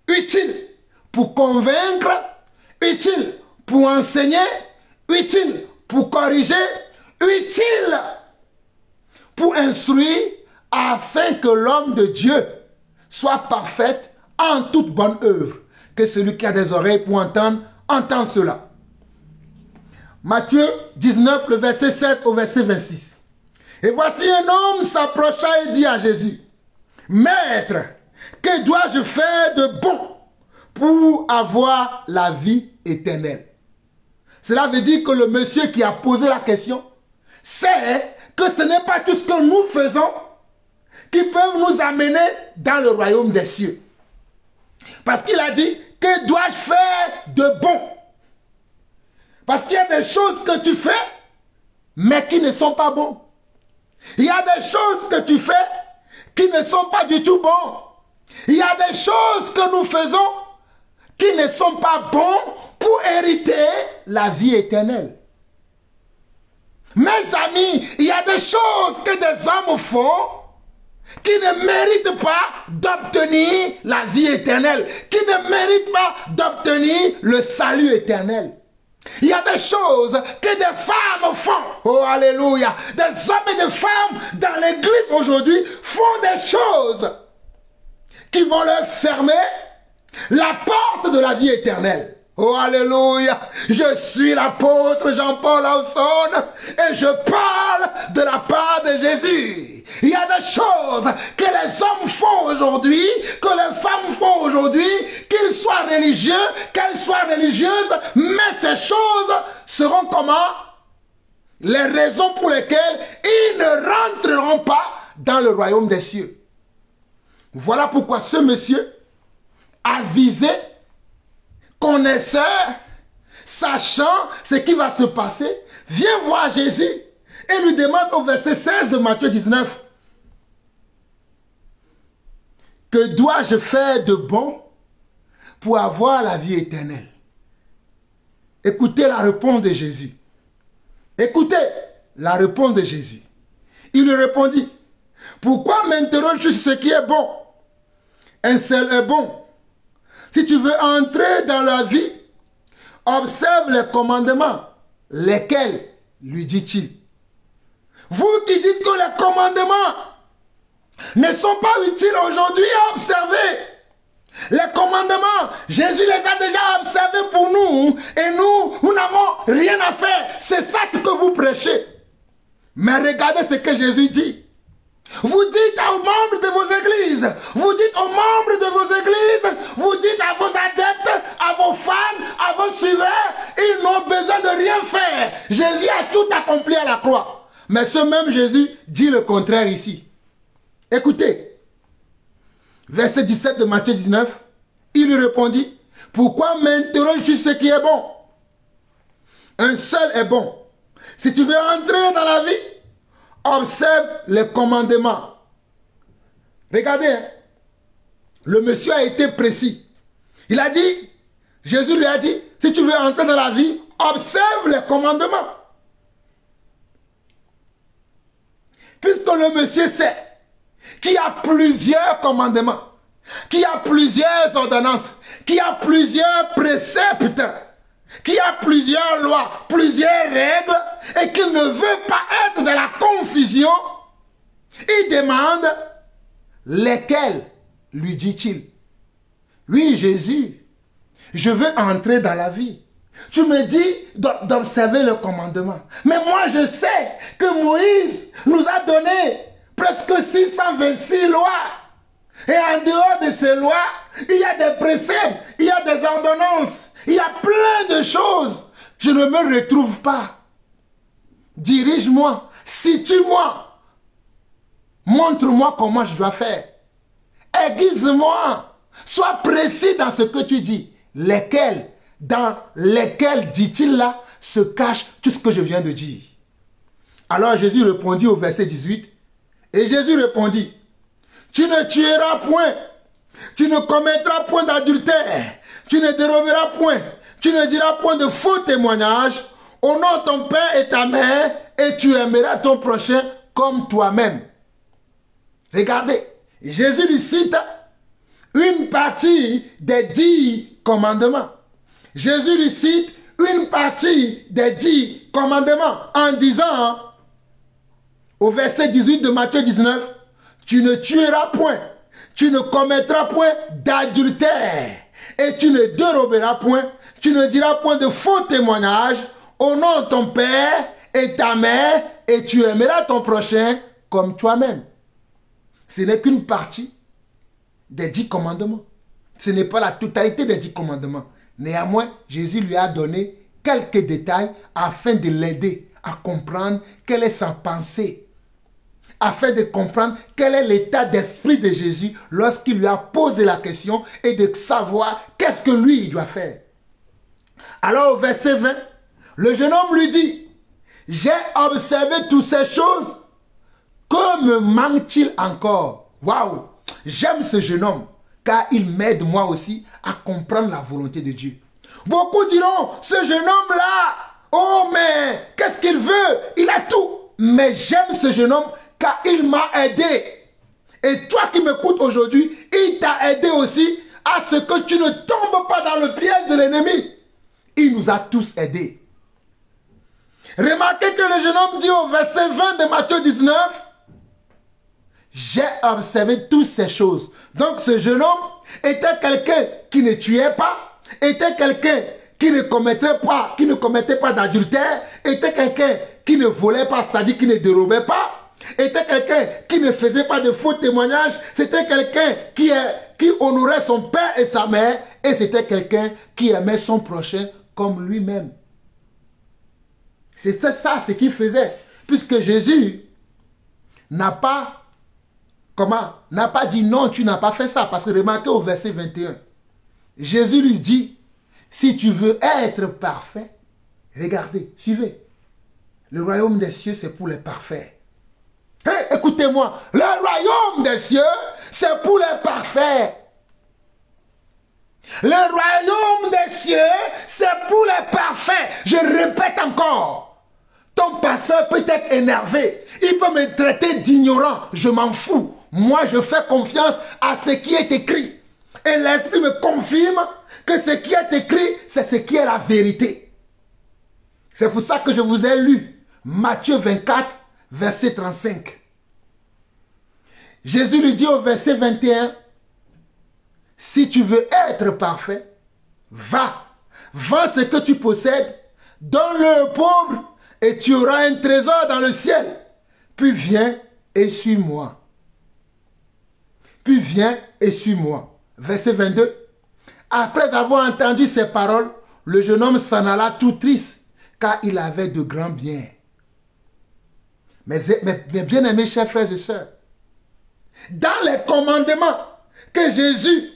utile pour convaincre, utile pour enseigner, utile pour corriger, utile pour instruire, afin que l'homme de Dieu soit parfait en toute bonne œuvre. Que celui qui a des oreilles pour entendre, entend cela. Matthieu 19, le verset 7 au verset 26. Et voici un homme s'approcha et dit à Jésus, « Maître, que dois-je faire de bon pour avoir la vie éternelle ?» Cela veut dire que le monsieur qui a posé la question sait que ce n'est pas tout ce que nous faisons qui peuvent nous amener dans le royaume des cieux. Parce qu'il a dit, « Que dois-je faire de bon ?» Parce qu'il y a des choses que tu fais, mais qui ne sont pas bons. Il y a des choses que tu fais qui ne sont pas du tout bons. Il y a des choses que nous faisons qui ne sont pas bons pour hériter la vie éternelle. Mes amis, il y a des choses que des hommes font qui ne méritent pas d'obtenir la vie éternelle, qui ne méritent pas d'obtenir le salut éternel. Il y a des choses que des femmes font. Oh, alléluia. Des hommes et des femmes dans l'église aujourd'hui font des choses qui vont leur fermer la porte de la vie éternelle. Oh, alléluia. Je suis l'apôtre Jean-Paul Hawson et je parle de la part de Jésus. Il y a des choses que les hommes font aujourd'hui, que les femmes font aujourd'hui, qu'ils soient religieux, qu'elles soient religieuses, mais ces choses seront comment? Les raisons pour lesquelles ils ne rentreront pas dans le royaume des cieux. Voilà pourquoi ce monsieur avisé, connaisseur, sachant ce qui va se passer, vient voir Jésus et lui demande au verset 16 de Matthieu 19, « Que dois-je faire de bon pour avoir la vie éternelle ?» Écoutez la réponse de Jésus. Écoutez la réponse de Jésus. Il lui répondit, « Pourquoi m'interroges-tu sur ce qui est bon? Un seul est bon. Si tu veux entrer dans la vie, observe les commandements. Lesquels, lui dit-il. Vous qui dites que les commandements ne sont pas utiles aujourd'hui à observer. Les commandements, Jésus les a déjà observés pour nous. Et nous n'avons rien à faire. C'est ça que vous prêchez. Mais regardez ce que Jésus dit. Vous dites aux membres de vos églises, vous dites aux membres de vos églises, vous dites à vos adeptes, à vos fans, à vos suiveurs, ils n'ont besoin de rien faire. Jésus a tout accompli à la croix. Mais ce même Jésus dit le contraire ici. Écoutez, verset 17 de Matthieu 19, il lui répondit, « Pourquoi m'interroges-tu ce qui est bon? Un seul est bon. Si tu veux entrer dans la vie, observe les commandements. » Regardez, hein, le monsieur a été précis. Il a dit, Jésus lui a dit, si tu veux entrer dans la vie, observe les commandements. Puisque le monsieur sait qu'il y a plusieurs commandements, qu'il y a plusieurs ordonnances, qu'il y a plusieurs préceptes, qu'il y a plusieurs lois, plusieurs règles, et qu'il ne veut pas être dans la confusion, il demande lesquelles, lui dit-il. Oui, Jésus, je veux entrer dans la vie. Tu me dis d'observer le commandement. Mais moi, je sais que Moïse nous a donné presque 626 lois. Et en dehors de ces lois, il y a des préceptes, il y a des ordonnances, il y a plein de choses. Je ne me retrouve pas. Dirige-moi, situe-moi. Montre-moi comment je dois faire. Aiguise-moi. Sois précis dans ce que tu dis. Dans lesquels, dit-il là, se cache tout ce que je viens de dire. Alors Jésus répondit au verset 18. Et Jésus répondit, tu ne tueras point, tu ne commettras point d'adultère, tu ne déroberas point, tu ne diras point de faux témoignages, honore ton père et ta mère, et tu aimeras ton prochain comme toi-même. Regardez, Jésus lui cite une partie des 10 commandements. Jésus lui cite une partie des 10 commandements en disant, au verset 18 de Matthieu 19, tu ne tueras point, tu ne commettras point d'adultère, et tu ne déroberas point, tu ne diras point de faux témoignages, honore ton père et ta mère, et tu aimeras ton prochain comme toi-même. Ce n'est qu'une partie des 10 commandements. Ce n'est pas la totalité des 10 commandements. Néanmoins, Jésus lui a donné quelques détails afin de l'aider à comprendre quelle est sa pensée, afin de comprendre quel est l'état d'esprit de Jésus lorsqu'il lui a posé la question et de savoir qu'est-ce que lui il doit faire. Alors au verset 20, le jeune homme lui dit, j'ai observé toutes ces choses, que me manque-t-il encore? Waouh! J'aime ce jeune homme, car il m'aide moi aussi à comprendre la volonté de Dieu. Beaucoup diront, ce jeune homme-là, oh mais qu'est-ce qu'il veut? Il a tout. Mais j'aime ce jeune homme car il m'a aidé. Et toi qui m'écoutes aujourd'hui, il t'a aidé aussi à ce que tu ne tombes pas dans le piège de l'ennemi. Il nous a tous aidés. Remarquez que le jeune homme dit au verset 20 de Matthieu 19, j'ai observé toutes ces choses. Donc ce jeune homme était quelqu'un qui ne tuait pas, était quelqu'un qui ne commettait pas d'adultère, était quelqu'un qui ne volait pas, c'est-à-dire qui ne dérobait pas, était quelqu'un qui ne faisait pas de faux témoignages, c'était quelqu'un qui honorait son père et sa mère, et c'était quelqu'un qui aimait son prochain comme lui-même. C'était ça ce qu'il faisait, puisque Jésus n'a pas dit non, tu n'as pas fait ça. Parce que remarquez au verset 21, Jésus lui dit, si tu veux être parfait, regardez, suivez. Le royaume des cieux, c'est pour les parfaits. Hey, écoutez-moi, le royaume des cieux, c'est pour les parfaits. Le royaume des cieux, c'est pour les parfaits. Je répète encore. Ton pasteur peut être énervé. Il peut me traiter d'ignorant. Je m'en fous. Moi, je fais confiance à ce qui est écrit. Et l'Esprit me confirme que ce qui est écrit, c'est ce qui est la vérité. C'est pour ça que je vous ai lu Matthieu 24, verset 35. Jésus lui dit au verset 21, si tu veux être parfait, va, vends ce que tu possèdes, donne-le aux pauvres, et tu auras un trésor dans le ciel. Puis viens et suis-moi. Puis viens et suis-moi. Verset 22. Après avoir entendu ces paroles, le jeune homme s'en alla tout triste, car il avait de grands biens. Mais bien aimés chers frères et sœurs, dans les commandements que Jésus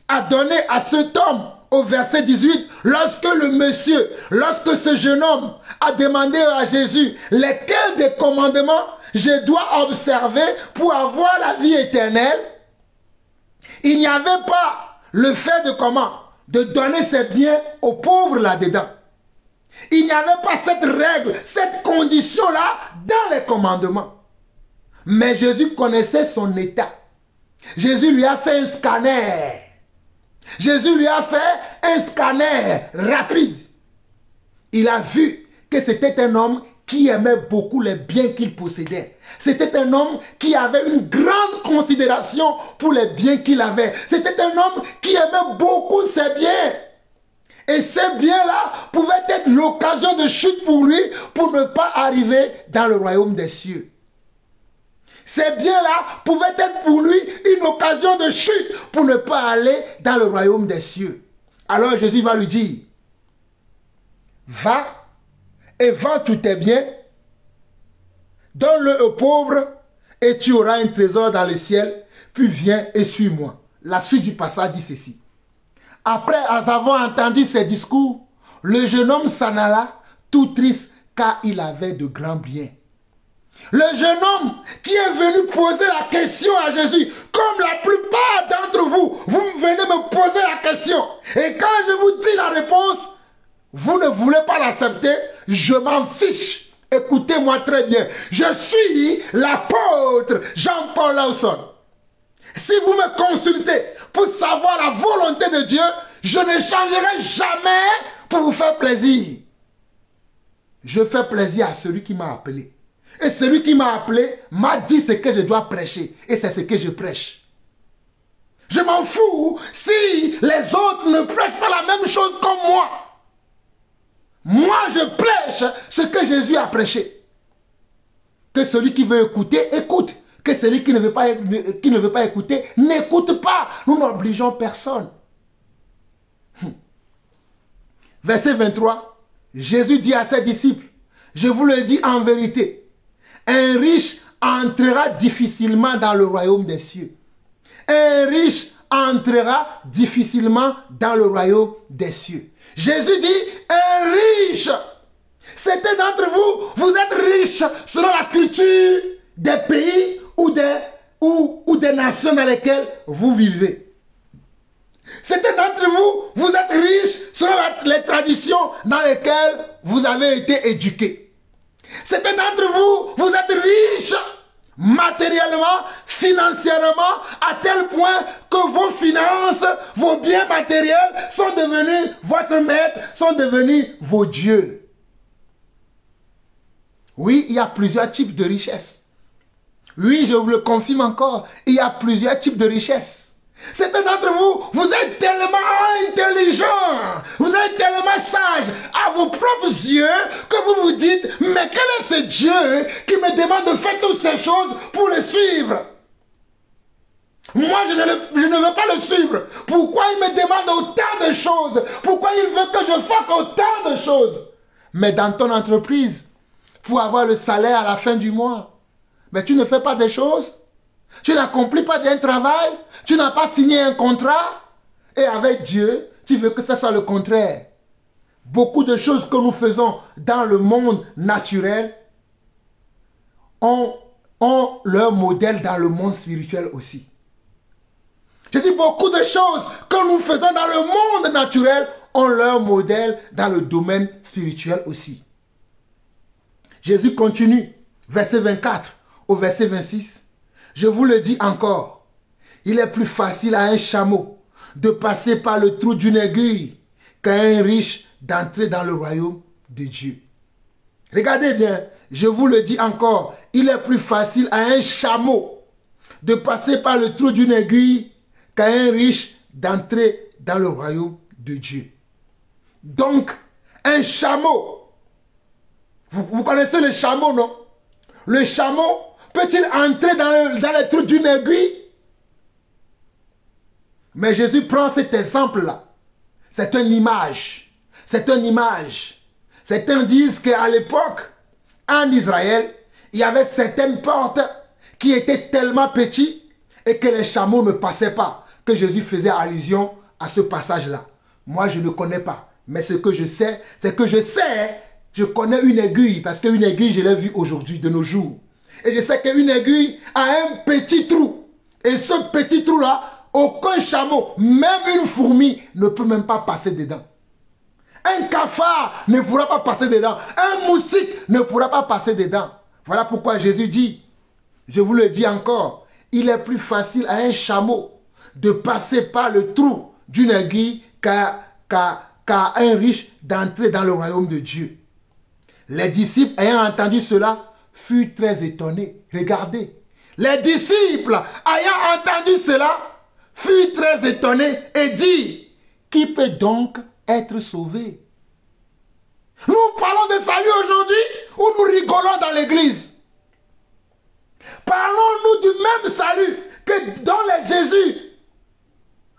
a donnés à cet homme, au verset 18, lorsque ce jeune homme a demandé à Jésus lesquels des commandements je dois observer pour avoir la vie éternelle, il n'y avait pas le fait de donner ses biens aux pauvres là-dedans. Il n'y avait pas cette règle, cette condition-là dans les commandements. Mais Jésus connaissait son état. Jésus lui a fait un scanner. Jésus lui a fait un scanner rapide. Il a vu que c'était un homme qui aimait beaucoup les biens qu'il possédait. C'était un homme qui avait une grande considération pour les biens qu'il avait. C'était un homme qui aimait beaucoup ses biens. Et ces biens-là pouvaient être l'occasion de chute pour lui, pour ne pas arriver dans le royaume des cieux. Ces biens-là pouvaient être pour lui une occasion de chute, pour ne pas aller dans le royaume des cieux. Alors Jésus va lui dire, va et vends tous tes biens, donne-le aux pauvres, et tu auras un trésor dans le ciel, puis viens et suis-moi. La suite du passage dit ceci. Après avoir entendu ces discours, le jeune homme s'en alla, tout triste, car il avait de grands biens. Le jeune homme qui est venu poser la question à Jésus, comme la plupart d'entre vous, vous venez me poser la question. Et quand je vous dis la réponse, vous ne voulez pas l'accepter, je m'en fiche. Écoutez-moi très bien. Je suis l'apôtre Jean-Paul Lawson. Si vous me consultez pour savoir la volonté de Dieu, je ne changerai jamais pour vous faire plaisir. Je fais plaisir à celui qui m'a appelé. Et celui qui m'a appelé m'a dit ce que je dois prêcher. Et c'est ce que je prêche. Je m'en fous si les autres ne prêchent pas la même chose comme moi. Moi, je prêche ce que Jésus a prêché. Que celui qui veut écouter, écoute. Que celui qui ne veut pas écouter, n'écoute pas. Nous n'obligeons personne. Verset 23. Jésus dit à ses disciples, je vous le dis en vérité, un riche entrera difficilement dans le royaume des cieux. Un riche entrera difficilement dans le royaume des cieux. Jésus dit, un riche. Certains d'entre vous, vous êtes riches selon la culture des pays ou des nations dans lesquelles vous vivez. Certains d'entre vous, vous êtes riches selon les traditions dans lesquelles vous avez été éduqués. Certains d'entre vous, vous êtes riches matériellement, financièrement, à tel point que vos finances, vos biens matériels sont devenus votre maître, sont devenus vos dieux. Oui, il y a plusieurs types de richesses. Oui, je vous le confirme encore, il y a plusieurs types de richesses. Certains d'entre vous, vous êtes tellement intelligents, vous êtes tellement sages à vos propres yeux que vous vous dites, mais quel est ce Dieu qui me demande de faire toutes ces choses pour le suivre? Moi, je ne veux pas le suivre. Pourquoi il me demande autant de choses? Pourquoi il veut que je fasse autant de choses? Mais dans ton entreprise, pour avoir le salaire à la fin du mois, mais tu ne fais pas des choses? Tu n'accomplis pas un travail? Tu n'as pas signé un contrat? Et avec Dieu, tu veux que ce soit le contraire. Beaucoup de choses que nous faisons dans le monde naturel ont leur modèle dans le monde spirituel aussi. Je dis beaucoup de choses que nous faisons dans le monde naturel ont leur modèle dans le domaine spirituel aussi. Jésus continue, verset 24 au verset 26. Je vous le dis encore, il est plus facile à un chameau de passer par le trou d'une aiguille qu'à un riche d'entrer dans le royaume de Dieu. Regardez bien, je vous le dis encore, il est plus facile à un chameau de passer par le trou d'une aiguille qu'à un riche d'entrer dans le royaume de Dieu. Donc, un chameau, vous connaissez le chameau, non? Le chameau peut-il entrer dans le trou d'une aiguille? Mais Jésus prend cet exemple-là. C'est une image. C'est une image. Certains disent qu'à l'époque, en Israël, il y avait certaines portes qui étaient tellement petites et que les chameaux ne passaient pas. Que Jésus faisait allusion à ce passage-là. Moi, je ne connais pas. Mais ce que je sais, c'est que je connais une aiguille. Parce qu'une aiguille, je l'ai vue aujourd'hui, de nos jours. Et je sais qu'une aiguille a un petit trou. Et ce petit trou-là, aucun chameau, même une fourmi, ne peut même pas passer dedans. Un cafard ne pourra pas passer dedans. Un moustique ne pourra pas passer dedans. Voilà pourquoi Jésus dit, je vous le dis encore, il est plus facile à un chameau de passer par le trou d'une aiguille qu'à un riche d'entrer dans le royaume de Dieu. Les disciples ayant entendu cela, furent très étonnés. Regardez. Les disciples, ayant entendu cela, furent très étonnés et dit, qui peut donc être sauvés. Nous parlons de salut aujourd'hui ou nous rigolons dans l'église? Parlons-nous du même salut que dans les Jésus,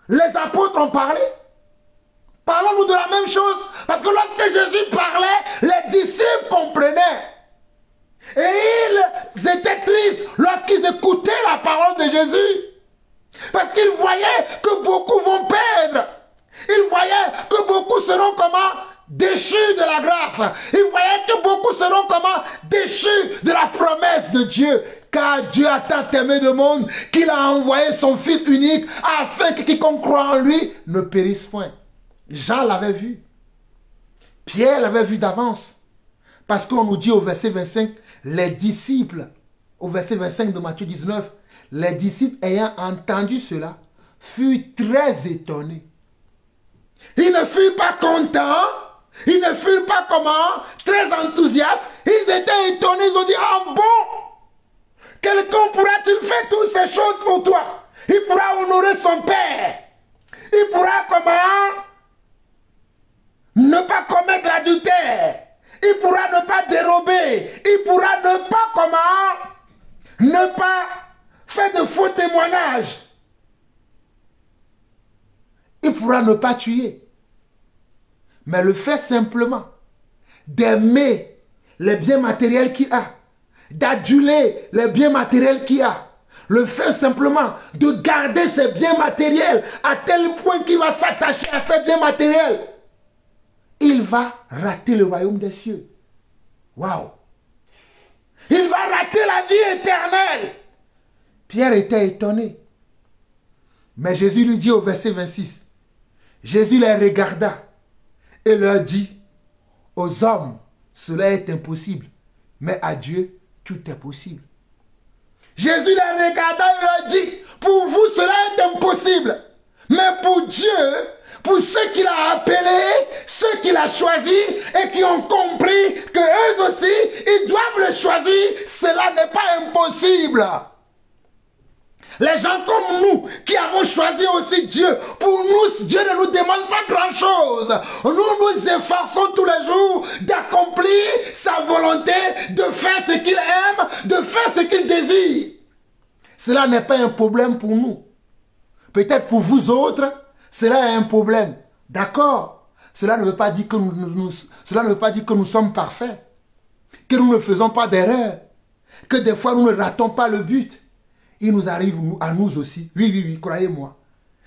les apôtres ont parlé? Parlons-nous de la même chose? Parce que lorsque Jésus parlait, les disciples comprenaient. Et ils étaient tristes lorsqu'ils écoutaient la parole de Jésus. Parce qu'ils voyaient que beaucoup vont perdre. Ils voyaient que beaucoup seront comment? Déchus de la grâce. Ils voyaient que beaucoup seront comment? Déchus de la promesse de Dieu. Car Dieu a tant aimé le monde qu'il a envoyé son Fils unique afin que quiconque croit en lui ne périsse point. Jean l'avait vu. Pierre l'avait vu d'avance. Parce qu'on nous dit au verset 25, les disciples, au verset 25 de Matthieu 19, les disciples ayant entendu cela, furent très étonnés. Ils ne furent pas contents, ils ne furent pas comment, très enthousiastes, ils étaient étonnés, ils ont dit, ah bon, quelqu'un pourra-t-il faire toutes ces choses pour toi? Il pourra honorer son père, il pourra comment, ne pas commettre l'adultère, il pourra ne pas dérober, il pourra ne pas comment, ne pas faire de faux témoignages. Il pourra ne pas tuer. Mais le fait simplement d'aimer les biens matériels qu'il a, d'aduler les biens matériels qu'il a, le fait simplement de garder ses biens matériels à tel point qu'il va s'attacher à ses biens matériels, il va rater le royaume des cieux. Waouh! Il va rater la vie éternelle. Pierre était étonné. Mais Jésus lui dit au verset 26, Jésus les regarda et leur dit, aux hommes, cela est impossible, mais à Dieu, tout est possible. Jésus les regarda et leur dit, pour vous, cela est impossible, mais pour Dieu, pour ceux qu'il a appelés, ceux qu'il a choisis et qui ont compris qu'eux aussi, ils doivent le choisir, cela n'est pas impossible. Les gens comme nous, qui avons choisi aussi Dieu, pour nous, Dieu ne nous demande pas grand-chose. Nous nous efforçons tous les jours d'accomplir sa volonté, de faire ce qu'il aime, de faire ce qu'il désire. Cela n'est pas un problème pour nous. Peut-être pour vous autres, cela est un problème. D'accord. Cela ne veut pas dire que cela ne veut pas dire que nous sommes parfaits, que nous ne faisons pas d'erreur, que des fois nous ne ratons pas le but. Il nous arrive à nous aussi. Oui, oui, oui, croyez-moi.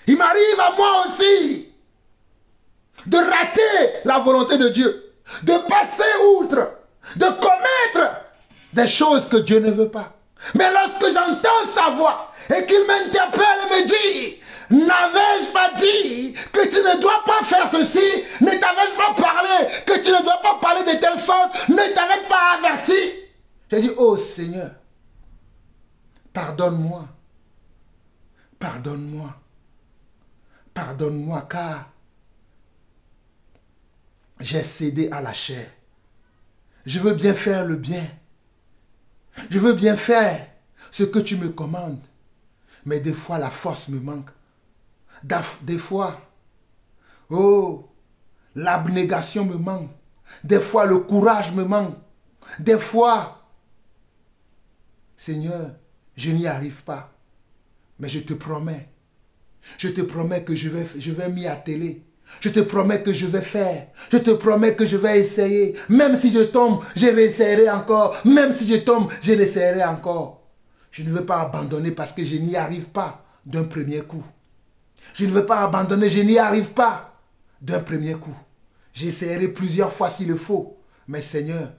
Il m'arrive à moi aussi de rater la volonté de Dieu, de passer outre, de commettre des choses que Dieu ne veut pas. Mais lorsque j'entends sa voix et qu'il m'interpelle et me dit, n'avais-je pas dit que tu ne dois pas faire ceci? Ne t'avais-je pas parlé que tu ne dois pas parler de telle sorte? Ne t'avais-je pas averti? J'ai dit, oh Seigneur, pardonne-moi, pardonne-moi, pardonne-moi, car j'ai cédé à la chair. Je veux bien faire le bien. Je veux bien faire ce que tu me commandes. Mais des fois, la force me manque. Des fois, oh, l'abnégation me manque. Des fois, le courage me manque. Des fois, Seigneur, je n'y arrive pas. Mais je te promets que je vais m'y atteler. Je te promets que je vais faire. Je te promets que je vais essayer. Même si je tombe, je réessayerai encore. Même si je tombe, je réessayerai encore. Je ne veux pas abandonner parce que je n'y arrive pas d'un premier coup. Je ne veux pas abandonner, je n'y arrive pas d'un premier coup. J'essaierai plusieurs fois s'il le faut. Mais Seigneur,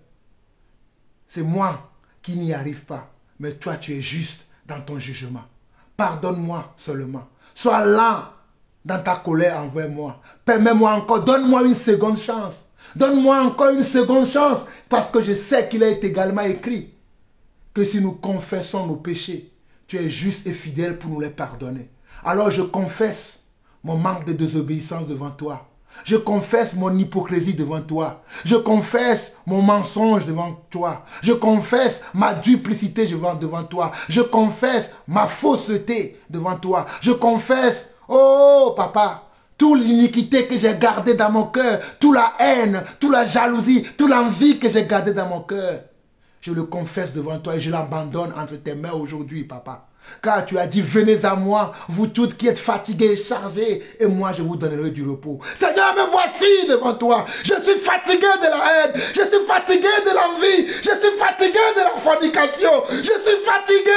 c'est moi qui n'y arrive pas. Mais toi, tu es juste dans ton jugement. Pardonne-moi seulement. Sois lent dans ta colère envers moi. Permets-moi encore, donne-moi une seconde chance. Donne-moi encore une seconde chance. Parce que je sais qu'il est également écrit que si nous confessons nos péchés, tu es juste et fidèle pour nous les pardonner. Alors je confesse mon manque de désobéissance devant toi. Je confesse mon hypocrisie devant toi. Je confesse mon mensonge devant toi. Je confesse ma duplicité devant toi. Je confesse ma fausseté devant toi. Je confesse, oh papa, toute l'iniquité que j'ai gardée dans mon cœur, toute la haine, toute la jalousie, toute l'envie que j'ai gardée dans mon cœur. Je le confesse devant toi et je l'abandonne entre tes mains aujourd'hui, papa. Car tu as dit, venez à moi, vous toutes qui êtes fatigués et chargés, et moi je vous donnerai du repos. Seigneur, me voici devant toi. Je suis fatigué de la haine, je suis fatigué de l'envie, je suis fatigué de la fornication, je suis fatigué.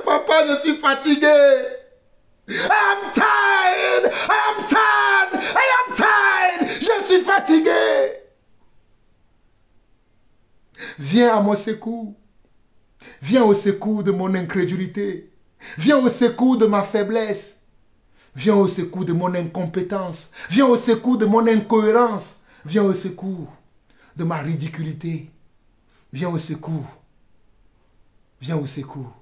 Papa, je suis fatigué. I'm tired, I am tired, I am tired. Je suis fatigué. Viens à mon secours. Viens au secours de mon incrédulité. Viens au secours de ma faiblesse. Viens au secours de mon incompétence. Viens au secours de mon incohérence. Viens au secours de ma ridiculité. Viens au secours. Viens au secours.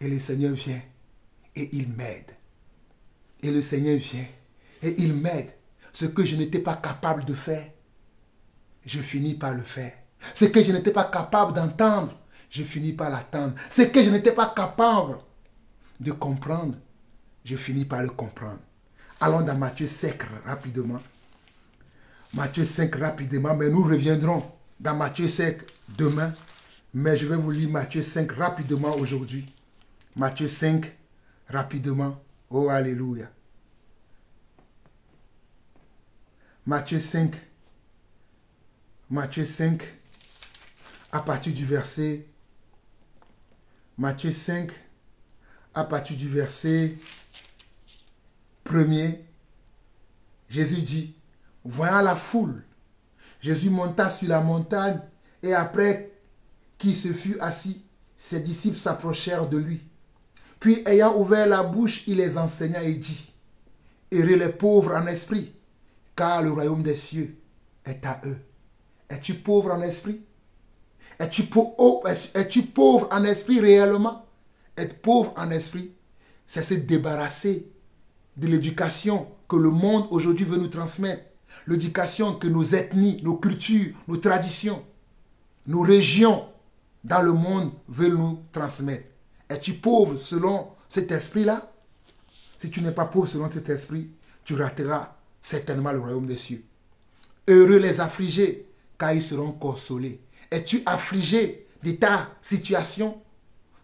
Et le Seigneur vient et il m'aide. Et le Seigneur vient et il m'aide. Ce que je n'étais pas capable de faire, je finis par le faire. Ce que je n'étais pas capable d'entendre, je finis par l'attendre. Ce que je n'étais pas capable de comprendre, je finis par le comprendre. Allons dans Matthieu 5 rapidement. Matthieu 5 rapidement, mais nous reviendrons dans Matthieu 5 demain. Mais je vais vous lire Matthieu 5 rapidement aujourd'hui. Matthieu 5 rapidement. Oh, alléluia. Matthieu 5. Matthieu 5 à partir du verset Matthieu 5, à partir du verset 1er, Jésus dit, voyant la foule, Jésus monta sur la montagne et après qu'il se fut assis, ses disciples s'approchèrent de lui. Puis ayant ouvert la bouche, il les enseigna et dit, heureux les pauvres en esprit, car le royaume des cieux est à eux. Es-tu pauvre en esprit? Es-tu pauvre en esprit réellement? Être pauvre en esprit, c'est se débarrasser de l'éducation que le monde aujourd'hui veut nous transmettre. L'éducation que nos ethnies, nos cultures, nos traditions, nos régions dans le monde veulent nous transmettre. Es-tu pauvre selon cet esprit-là? Si tu n'es pas pauvre selon cet esprit, tu rateras certainement le royaume des cieux. Heureux les affligés, car ils seront consolés. Es-tu affligé de ta situation,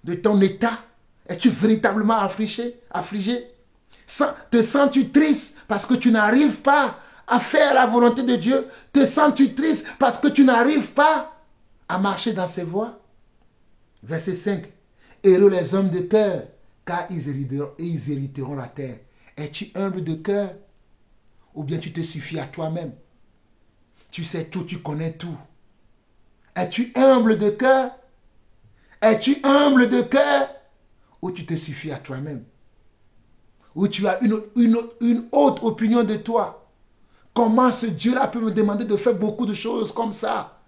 de ton état? Es-tu véritablement affligé? Te sens-tu triste parce que tu n'arrives pas à faire la volonté de Dieu? Te sens-tu triste parce que tu n'arrives pas à marcher dans ses voies? Verset 5. Heureux les hommes de cœur, car ils hériteront la terre. Es-tu humble de cœur? Ou bien tu te suffis à toi-même? Tu sais tout, tu connais tout. Es-tu humble de cœur? Es-tu humble de cœur? Ou tu te suffis à toi-même? Ou tu as une haute opinion de toi? Comment ce Dieu-là peut me demander de faire beaucoup de choses comme ça?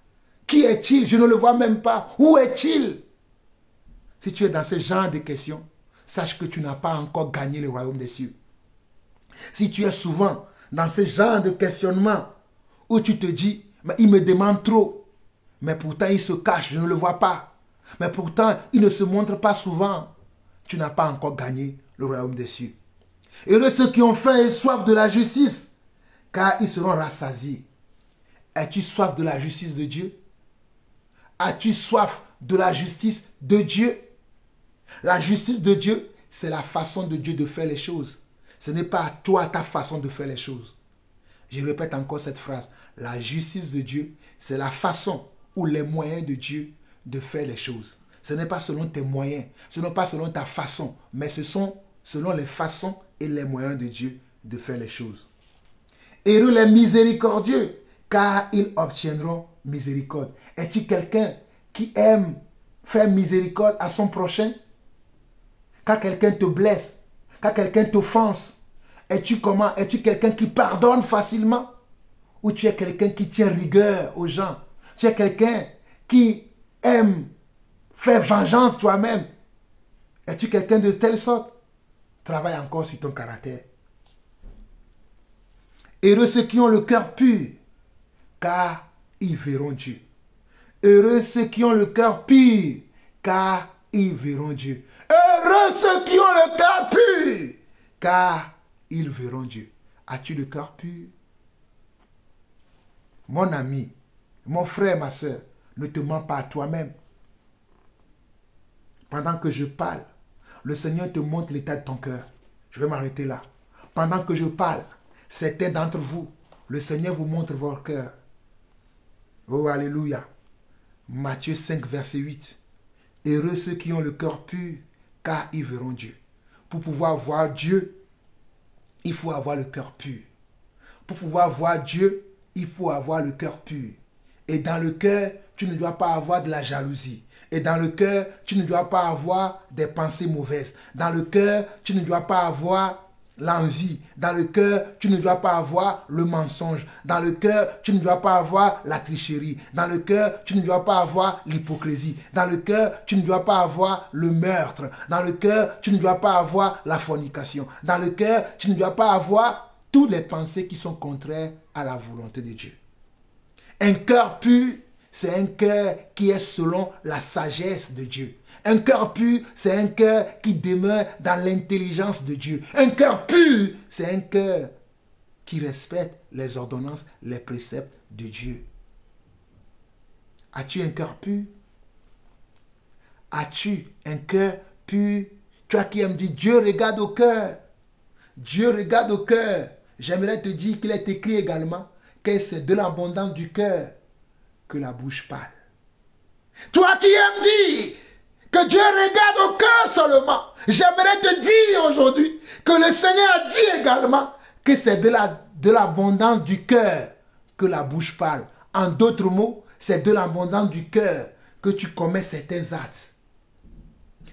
Qui est-il? Je ne le vois même pas. Où est-il? Si tu es dans ce genre de questions, sache que tu n'as pas encore gagné le royaume des cieux. Si tu es souvent dans ce genre de questionnement où tu te dis, mais il me demande trop, mais pourtant il se cache, je ne le vois pas. Mais pourtant il ne se montre pas souvent. Tu n'as pas encore gagné le royaume des cieux. Heureux ceux qui ont faim et soif de la justice, car ils seront rassasiés. As-tu soif de la justice de Dieu? As-tu soif de la justice de Dieu? La justice de Dieu, c'est la façon de Dieu de faire les choses. Ce n'est pas à toi ta façon de faire les choses. Je répète encore cette phrase. La justice de Dieu, c'est la façon ou les moyens de Dieu de faire les choses. Ce n'est pas selon tes moyens, ce n'est pas selon ta façon, mais ce sont selon les façons et les moyens de Dieu de faire les choses. Heureux les miséricordieux, car ils obtiendront miséricorde. Es-tu quelqu'un qui aime faire miséricorde à son prochain? Quand quelqu'un te blesse, quand quelqu'un t'offense, es-tu comment? Es-tu quelqu'un qui pardonne facilement? Ou tu es quelqu'un qui tient rigueur aux gens? Tu es quelqu'un qui aime faire vengeance toi-même? Es-tu quelqu'un de telle sorte? Travaille encore sur ton caractère. Heureux ceux qui ont le cœur pur, car ils verront Dieu. Heureux ceux qui ont le cœur pur, car ils verront Dieu. Heureux ceux qui ont le cœur pur, car ils verront Dieu. As-tu le cœur pur? Mon ami, mon frère, ma soeur, ne te mens pas à toi-même. Pendant que je parle, le Seigneur te montre l'état de ton cœur. Je vais m'arrêter là. Pendant que je parle, certains d'entre vous, le Seigneur vous montre votre cœur. Oh, alléluia. Matthieu 5, verset 8. Heureux ceux qui ont le cœur pur, car ils verront Dieu. Pour pouvoir voir Dieu, il faut avoir le cœur pur. Pour pouvoir voir Dieu, il faut avoir le cœur pur. Et dans le cœur, tu ne dois pas avoir de la jalousie. Et dans le cœur, tu ne dois pas avoir des pensées mauvaises. Dans le cœur, tu ne dois pas avoir l'envie. Dans le cœur, tu ne dois pas avoir le mensonge. Dans le cœur, tu ne dois pas avoir la tricherie. Dans le cœur, tu ne dois pas avoir l'hypocrisie. Dans le cœur, tu ne dois pas avoir le meurtre. Dans le cœur, tu ne dois pas avoir la fornication. Dans le cœur, tu ne dois pas avoir toutes les pensées qui sont contraires à la volonté de Dieu. Un cœur pur, c'est un cœur qui est selon la sagesse de Dieu. Un cœur pur, c'est un cœur qui demeure dans l'intelligence de Dieu. Un cœur pur, c'est un cœur qui respecte les ordonnances, les préceptes de Dieu. As-tu un cœur pur? As-tu un cœur pur? Toi qui aimes dire, Dieu regarde au cœur. Dieu regarde au cœur. J'aimerais te dire qu'il est écrit également que c'est de l'abondance du cœur que la bouche parle. Toi qui aimes dire que Dieu regarde au cœur seulement, j'aimerais te dire aujourd'hui que le Seigneur a dit également que c'est de l'abondance du cœur que la bouche parle. En d'autres mots, c'est de l'abondance du cœur que tu commets certains actes.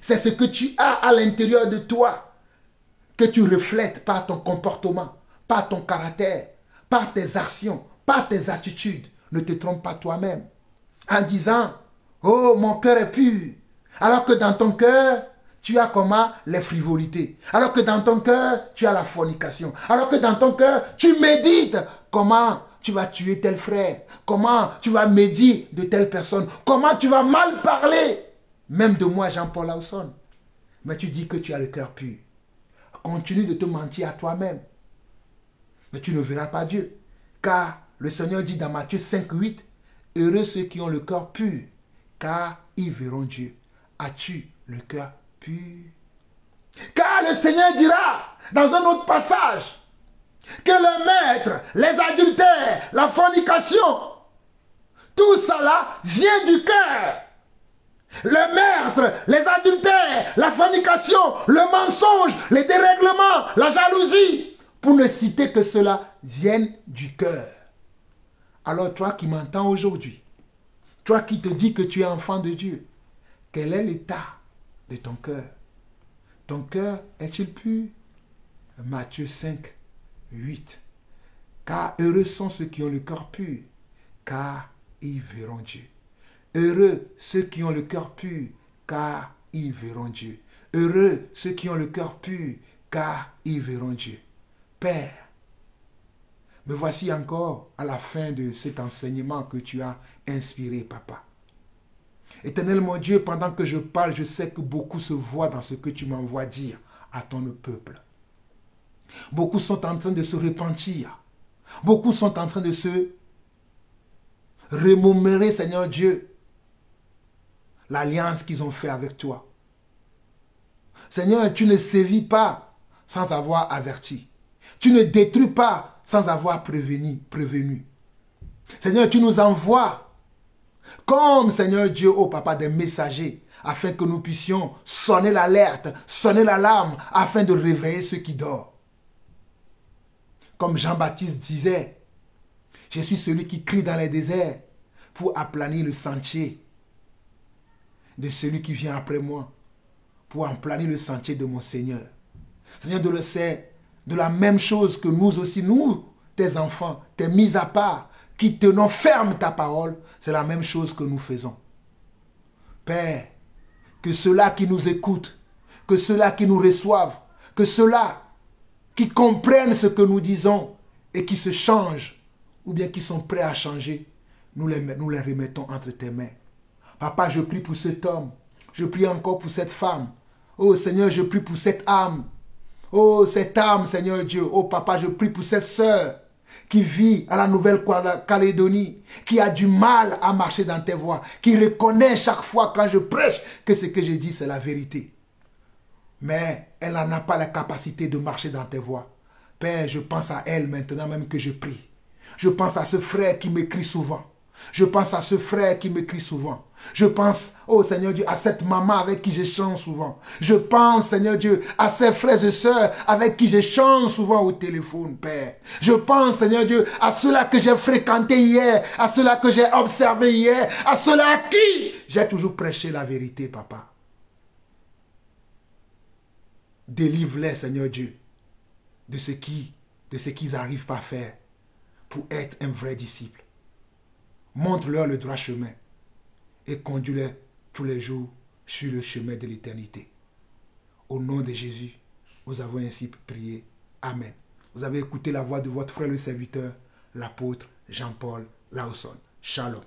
C'est ce que tu as à l'intérieur de toi que tu reflètes par ton comportement, par ton caractère, par tes actions, par tes attitudes. Ne te trompe pas toi-même en disant, oh, mon cœur est pur. Alors que dans ton cœur, tu as comment? Les frivolités. Alors que dans ton cœur, tu as la fornication. Alors que dans ton cœur, tu médites comment tu vas tuer tel frère. Comment tu vas médire de telle personne. Comment tu vas mal parler. Même de moi, Jean-Paul Lawson. Mais tu dis que tu as le cœur pur. Continue de te mentir à toi-même. Mais tu ne verras pas Dieu. Car le Seigneur dit dans Matthieu 5, 8, heureux ceux qui ont le cœur pur, car ils verront Dieu. As-tu le cœur pur? Car le Seigneur dira dans un autre passage que le maître, les adultères, la fornication, tout cela vient du cœur. Le meurtre, les adultères, la fornication, le mensonge, les dérèglements, la jalousie, pour ne citer que cela, viennent du cœur. Alors toi qui m'entends aujourd'hui, toi qui te dis que tu es enfant de Dieu, quel est l'état de ton cœur? Ton cœur est-il pur? Matthieu 5, 8. Car heureux sont ceux qui ont le cœur pur, car ils verront Dieu. Heureux ceux qui ont le cœur pur, car ils verront Dieu. Heureux ceux qui ont le cœur pur, car ils verront Dieu. Père, me voici encore à la fin de cet enseignement que tu as inspiré, Papa. Éternel mon Dieu, pendant que je parle, je sais que beaucoup se voient dans ce que tu m'envoies dire à ton peuple. Beaucoup sont en train de se repentir. Beaucoup sont en train de se remémorer, Seigneur Dieu, l'alliance qu'ils ont fait avec toi. Seigneur, tu ne sévis pas sans avoir averti. Tu ne détruis pas sans avoir prévenu. Seigneur, tu nous envoies comme, Seigneur Dieu, oh Papa, des messagers, afin que nous puissions sonner l'alerte, sonner l'alarme, afin de réveiller ceux qui dorment. Comme Jean-Baptiste disait, je suis celui qui crie dans les déserts pour aplanir le sentier de celui qui vient après moi, pour aplanir le sentier de mon Seigneur. Seigneur, c'est de la même chose que nous aussi, nous, tes enfants, tes mis à part, qui tenons ferme ta parole, c'est la même chose que nous faisons. Père, que ceux-là qui nous écoutent, que ceux-là qui nous reçoivent, que ceux-là qui comprennent ce que nous disons et qui se changent, ou bien qui sont prêts à changer, nous les remettons entre tes mains. Papa, je prie pour cet homme, je prie encore pour cette femme. Oh Seigneur, je prie pour cette âme. Oh, cette âme, Seigneur Dieu. Oh, Papa, je prie pour cette sœur qui vit à la Nouvelle-Calédonie, qui a du mal à marcher dans tes voies, qui reconnaît chaque fois quand je prêche que ce que je dis, c'est la vérité. Mais elle n'en a pas la capacité de marcher dans tes voies. Père, je pense à elle maintenant même que je prie. Je pense à ce frère qui m'écrit souvent. Je pense à ce frère qui m'écrit souvent. Je pense, oh Seigneur Dieu, à cette maman avec qui j'échange souvent. Je pense, Seigneur Dieu, à ces frères et sœurs avec qui j'échange souvent au téléphone, Père. Je pense, Seigneur Dieu, à ceux-là que j'ai fréquentés hier, à ceux-là que j'ai observés hier, à ceux-là à qui j'ai toujours prêché la vérité, Papa. Délivre-les, Seigneur Dieu, de ce qu'ils n'arrivent pas à faire pour être un vrai disciple. Montre-leur le droit chemin et conduis-les tous les jours sur le chemin de l'éternité. Au nom de Jésus, nous avons ainsi prié. Amen. Vous avez écouté la voix de votre frère le serviteur, l'apôtre Jean-Paul Laosson. Shalom.